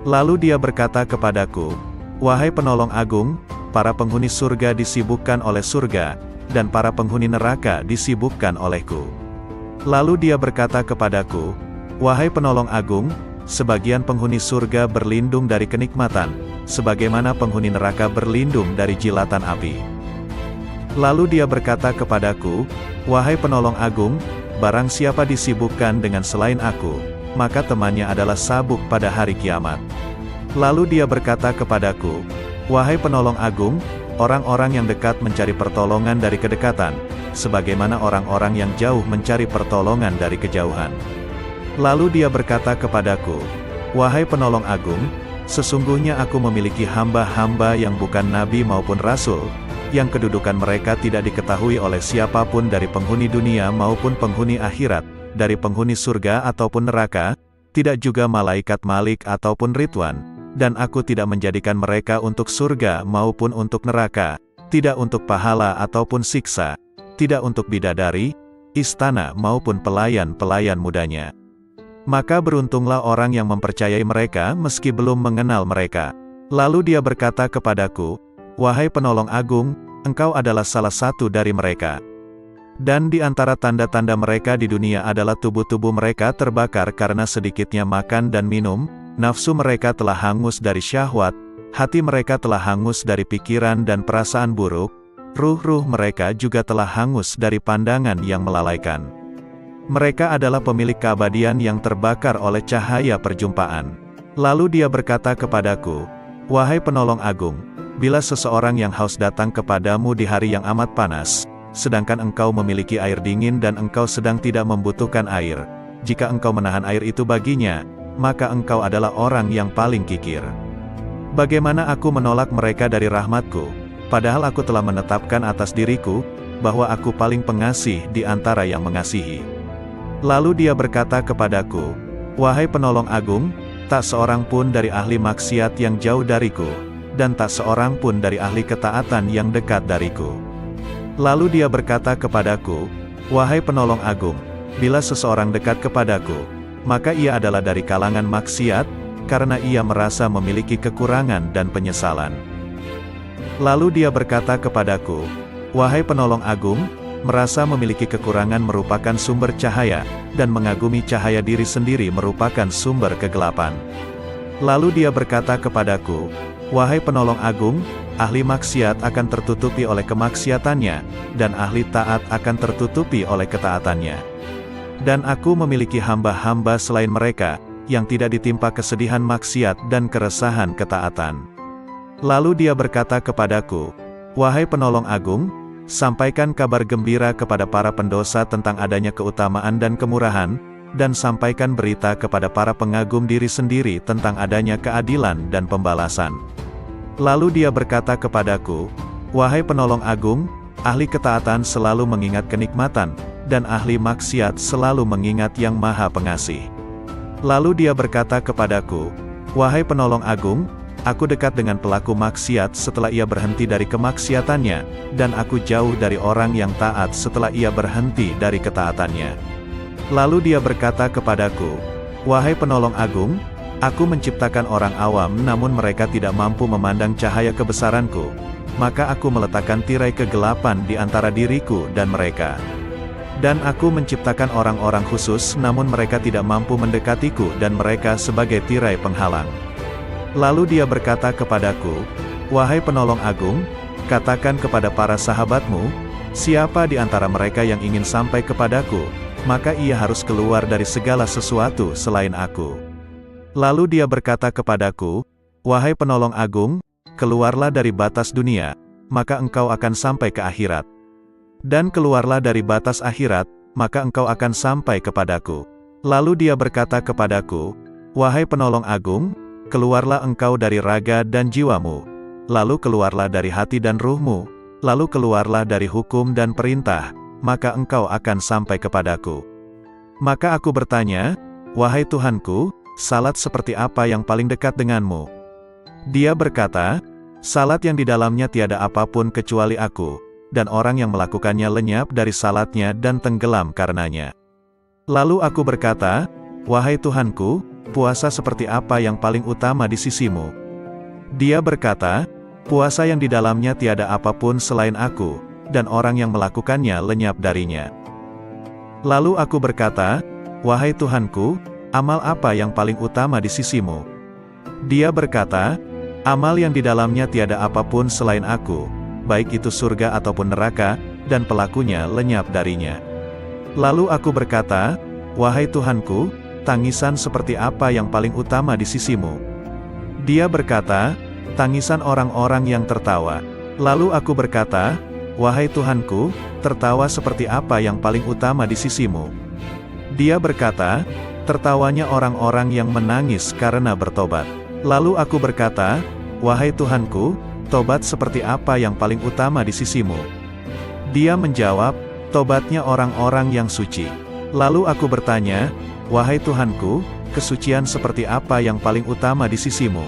Lalu dia berkata kepadaku, "Wahai penolong agung, para penghuni surga disibukkan oleh surga, dan para penghuni neraka disibukkan olehku." Lalu dia berkata kepadaku, "Wahai penolong agung, sebagian penghuni surga berlindung dari kenikmatan, sebagaimana penghuni neraka berlindung dari jilatan api." Lalu dia berkata kepadaku, "Wahai penolong agung, barang siapa disibukkan dengan selain aku, maka temannya adalah sabuk pada hari kiamat." Lalu dia berkata kepadaku, "Wahai penolong agung, orang-orang yang dekat mencari pertolongan dari kedekatan, sebagaimana orang-orang yang jauh mencari pertolongan dari kejauhan." Lalu dia berkata kepadaku, "Wahai penolong agung, sesungguhnya aku memiliki hamba-hamba yang bukan nabi maupun rasul, yang kedudukan mereka tidak diketahui oleh siapapun dari penghuni dunia maupun penghuni akhirat, dari penghuni surga ataupun neraka, tidak juga malaikat Malik ataupun Ridwan, dan aku tidak menjadikan mereka untuk surga maupun untuk neraka, tidak untuk pahala ataupun siksa, tidak untuk bidadari, istana maupun pelayan-pelayan mudanya. Maka beruntunglah orang yang mempercayai mereka meski belum mengenal mereka." Lalu dia berkata kepadaku, "Wahai penolong agung, engkau adalah salah satu dari mereka. Dan di antara tanda-tanda mereka di dunia adalah tubuh-tubuh mereka terbakar karena sedikitnya makan dan minum, nafsu mereka telah hangus dari syahwat, hati mereka telah hangus dari pikiran dan perasaan buruk, ruh-ruh mereka juga telah hangus dari pandangan yang melalaikan. Mereka adalah pemilik keabadian yang terbakar oleh cahaya perjumpaan." Lalu dia berkata kepadaku, "Wahai penolong agung, bila seseorang yang haus datang kepadamu di hari yang amat panas, sedangkan engkau memiliki air dingin dan engkau sedang tidak membutuhkan air, jika engkau menahan air itu baginya, maka engkau adalah orang yang paling kikir. Bagaimana aku menolak mereka dari rahmatku, padahal aku telah menetapkan atas diriku, bahwa aku paling pengasih di antara yang mengasihi." Lalu dia berkata kepadaku, "Wahai penolong agung, tak seorang pun dari ahli maksiat yang jauh dariku, dan tak seorang pun dari ahli ketaatan yang dekat dariku." Lalu dia berkata kepadaku, "Wahai penolong agung, bila seseorang dekat kepadaku, maka ia adalah dari kalangan maksiat, karena ia merasa memiliki kekurangan dan penyesalan. Lalu dia berkata kepadaku, "Wahai penolong agung, merasa memiliki kekurangan merupakan sumber cahaya, dan mengagumi cahaya diri sendiri merupakan sumber kegelapan." Lalu dia berkata kepadaku, "Wahai penolong agung, ahli maksiat akan tertutupi oleh kemaksiatannya, dan ahli taat akan tertutupi oleh ketaatannya. Dan aku memiliki hamba-hamba selain mereka, yang tidak ditimpa kesedihan maksiat dan keresahan ketaatan." Lalu dia berkata kepadaku, "Wahai penolong agung, sampaikan kabar gembira kepada para pendosa tentang adanya keutamaan dan kemurahan, dan sampaikan berita kepada para pengagum diri sendiri tentang adanya keadilan dan pembalasan." Lalu dia berkata kepadaku, "Wahai penolong agung, ahli ketaatan selalu mengingat kenikmatan, dan ahli maksiat selalu mengingat yang Maha Pengasih." Lalu dia berkata kepadaku, "Wahai penolong agung, aku dekat dengan pelaku maksiat setelah ia berhenti dari kemaksiatannya, dan aku jauh dari orang yang taat setelah ia berhenti dari ketaatannya." Lalu dia berkata kepadaku, "Wahai penolong agung, aku menciptakan orang awam namun mereka tidak mampu memandang cahaya kebesaranku, maka aku meletakkan tirai kegelapan di antara diriku dan mereka. Dan aku menciptakan orang-orang khusus namun mereka tidak mampu mendekatiku dan mereka sebagai tirai penghalang." Lalu dia berkata kepadaku, "Wahai penolong agung, katakan kepada para sahabatmu, siapa di antara mereka yang ingin sampai kepadaku, maka ia harus keluar dari segala sesuatu selain aku." Lalu dia berkata kepadaku, "Wahai penolong agung, keluarlah dari batas dunia, maka engkau akan sampai ke akhirat. Dan keluarlah dari batas akhirat, maka engkau akan sampai kepadaku." Lalu dia berkata kepadaku, "Wahai penolong agung, keluarlah engkau dari raga dan jiwamu, lalu keluarlah dari hati dan ruhmu, lalu keluarlah dari hukum dan perintah, maka engkau akan sampai kepadaku." Maka aku bertanya, "Wahai Tuhanku, salat seperti apa yang paling dekat denganmu?" Dia berkata, "Salat yang di dalamnya tiada apapun kecuali aku, dan orang yang melakukannya lenyap dari salatnya dan tenggelam karenanya." Lalu aku berkata, "Wahai Tuhanku, puasa seperti apa yang paling utama di sisimu?" Dia berkata, "Puasa yang di dalamnya tiada apapun selain aku, dan orang yang melakukannya lenyap darinya." Lalu aku berkata, "Wahai Tuhanku, amal apa yang paling utama di sisimu?" Dia berkata, "Amal yang di dalamnya tiada apapun selain aku, baik itu surga ataupun neraka, dan pelakunya lenyap darinya." Lalu aku berkata, "Wahai Tuhanku, tangisan seperti apa yang paling utama di sisimu?" Dia berkata, "Tangisan orang-orang yang tertawa." Lalu aku berkata, "Wahai Tuhanku, tertawa seperti apa yang paling utama di sisimu?" Dia berkata, "Tertawanya orang-orang yang menangis karena bertobat." Lalu aku berkata, "Wahai Tuhanku, tobat seperti apa yang paling utama di sisimu?" Dia menjawab, "Tobatnya orang-orang yang suci." Lalu aku bertanya, "Wahai Tuhanku, kesucian seperti apa yang paling utama di sisimu?"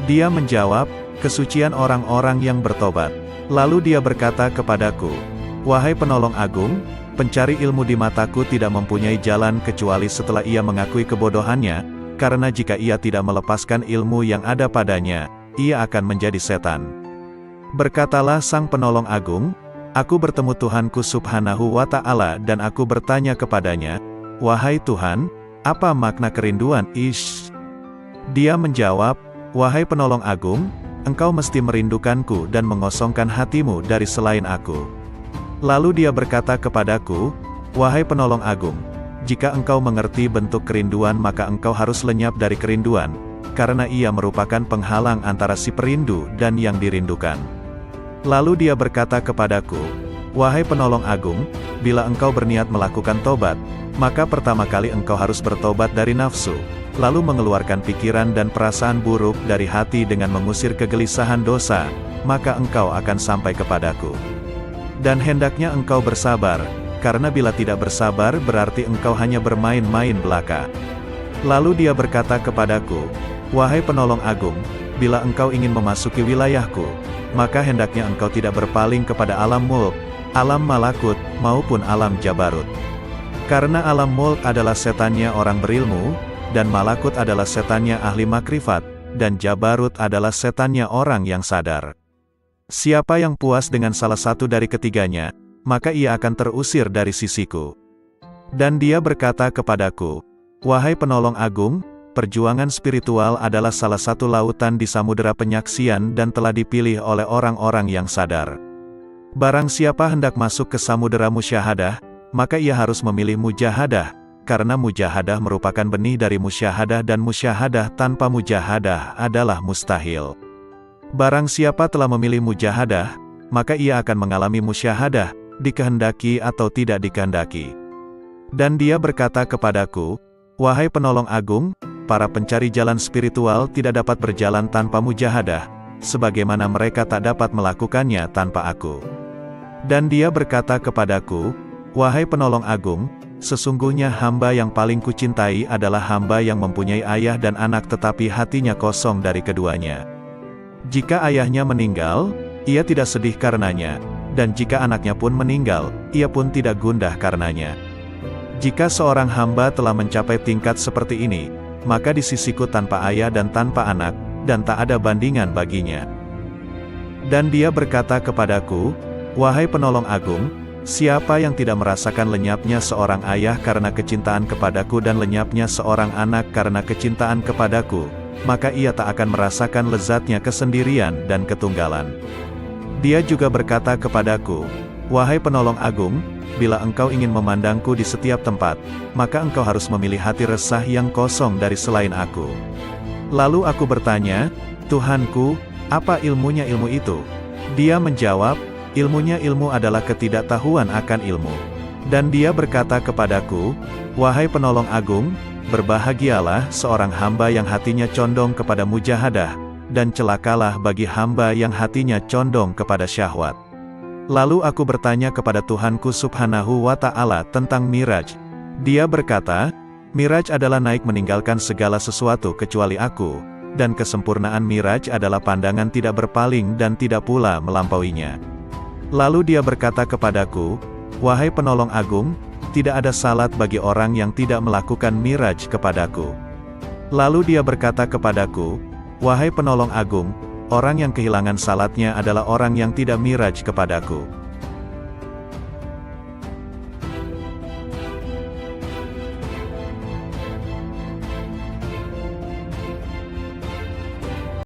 Dia menjawab, "Kesucian orang-orang yang bertobat." Lalu dia berkata kepadaku, "Wahai penolong agung, pencari ilmu di mataku tidak mempunyai jalan kecuali setelah ia mengakui kebodohannya, karena jika ia tidak melepaskan ilmu yang ada padanya, ia akan menjadi setan." Berkatalah sang penolong agung, "Aku bertemu Tuhanku subhanahu wa ta'ala dan aku bertanya kepadanya, 'Wahai Tuhan, apa makna kerinduan?' Dia menjawab, 'Wahai penolong agung, engkau mesti merindukanku dan mengosongkan hatimu dari selain aku.' Lalu dia berkata kepadaku, 'Wahai penolong agung, jika engkau mengerti bentuk kerinduan maka engkau harus lenyap dari kerinduan, karena ia merupakan penghalang antara si perindu dan yang dirindukan.' Lalu dia berkata kepadaku, 'Wahai penolong agung, bila engkau berniat melakukan tobat, maka pertama kali engkau harus bertobat dari nafsu, lalu mengeluarkan pikiran dan perasaan buruk dari hati dengan mengusir kegelisahan dosa, maka engkau akan sampai kepadaku. Dan hendaknya engkau bersabar, karena bila tidak bersabar berarti engkau hanya bermain-main belaka.' Lalu dia berkata kepadaku, 'Wahai penolong agung, bila engkau ingin memasuki wilayahku, maka hendaknya engkau tidak berpaling kepada alam mulk, alam malakut, maupun alam jabarut. Karena alam mulk adalah setannya orang berilmu, dan Malakut adalah setannya ahli makrifat, dan Jabarut adalah setannya orang yang sadar. Siapa yang puas dengan salah satu dari ketiganya, maka ia akan terusir dari sisiku. Dan dia berkata kepadaku, wahai penolong agung, perjuangan spiritual adalah salah satu lautan di samudera penyaksian dan telah dipilih oleh orang-orang yang sadar. Barang siapa hendak masuk ke samudera musyahadah, maka ia harus memilih mujahadah, karena mujahadah merupakan benih dari musyahadah dan musyahadah tanpa mujahadah adalah mustahil. Barang siapa telah memilih mujahadah, maka ia akan mengalami musyahadah, dikehendaki atau tidak dikehendaki. Dan dia berkata kepadaku, wahai penolong agung, para pencari jalan spiritual tidak dapat berjalan tanpa mujahadah, sebagaimana mereka tak dapat melakukannya tanpa aku. Dan dia berkata kepadaku, wahai penolong agung, sesungguhnya hamba yang paling kucintai adalah hamba yang mempunyai ayah dan anak tetapi hatinya kosong dari keduanya. Jika ayahnya meninggal, ia tidak sedih karenanya, dan jika anaknya pun meninggal, ia pun tidak gundah karenanya. Jika seorang hamba telah mencapai tingkat seperti ini, maka di sisiku tanpa ayah dan tanpa anak, dan tak ada bandingan baginya. Dan dia berkata kepadaku, wahai penolong agung, siapa yang tidak merasakan lenyapnya seorang ayah karena kecintaan kepadaku dan lenyapnya seorang anak karena kecintaan kepadaku, maka ia tak akan merasakan lezatnya kesendirian dan ketunggalan. Dia juga berkata kepadaku, wahai penolong agung, bila engkau ingin memandangku di setiap tempat, maka engkau harus memilih hati resah yang kosong dari selain aku. Lalu aku bertanya, Tuhanku, apa ilmunya ilmu itu? Dia menjawab, ilmunya ilmu adalah ketidaktahuan akan ilmu. Dan dia berkata kepadaku, wahai penolong agung, berbahagialah seorang hamba yang hatinya condong kepada mujahadah, dan celakalah bagi hamba yang hatinya condong kepada syahwat. Lalu aku bertanya kepada Tuhanku subhanahu wa ta'ala tentang Miraj. Dia berkata, Miraj adalah naik meninggalkan segala sesuatu kecuali aku, dan kesempurnaan Miraj adalah pandangan tidak berpaling dan tidak pula melampauinya. Lalu dia berkata kepadaku, wahai penolong agung, tidak ada salat bagi orang yang tidak melakukan miraj kepadaku. Lalu dia berkata kepadaku, wahai penolong agung, orang yang kehilangan salatnya adalah orang yang tidak miraj kepadaku.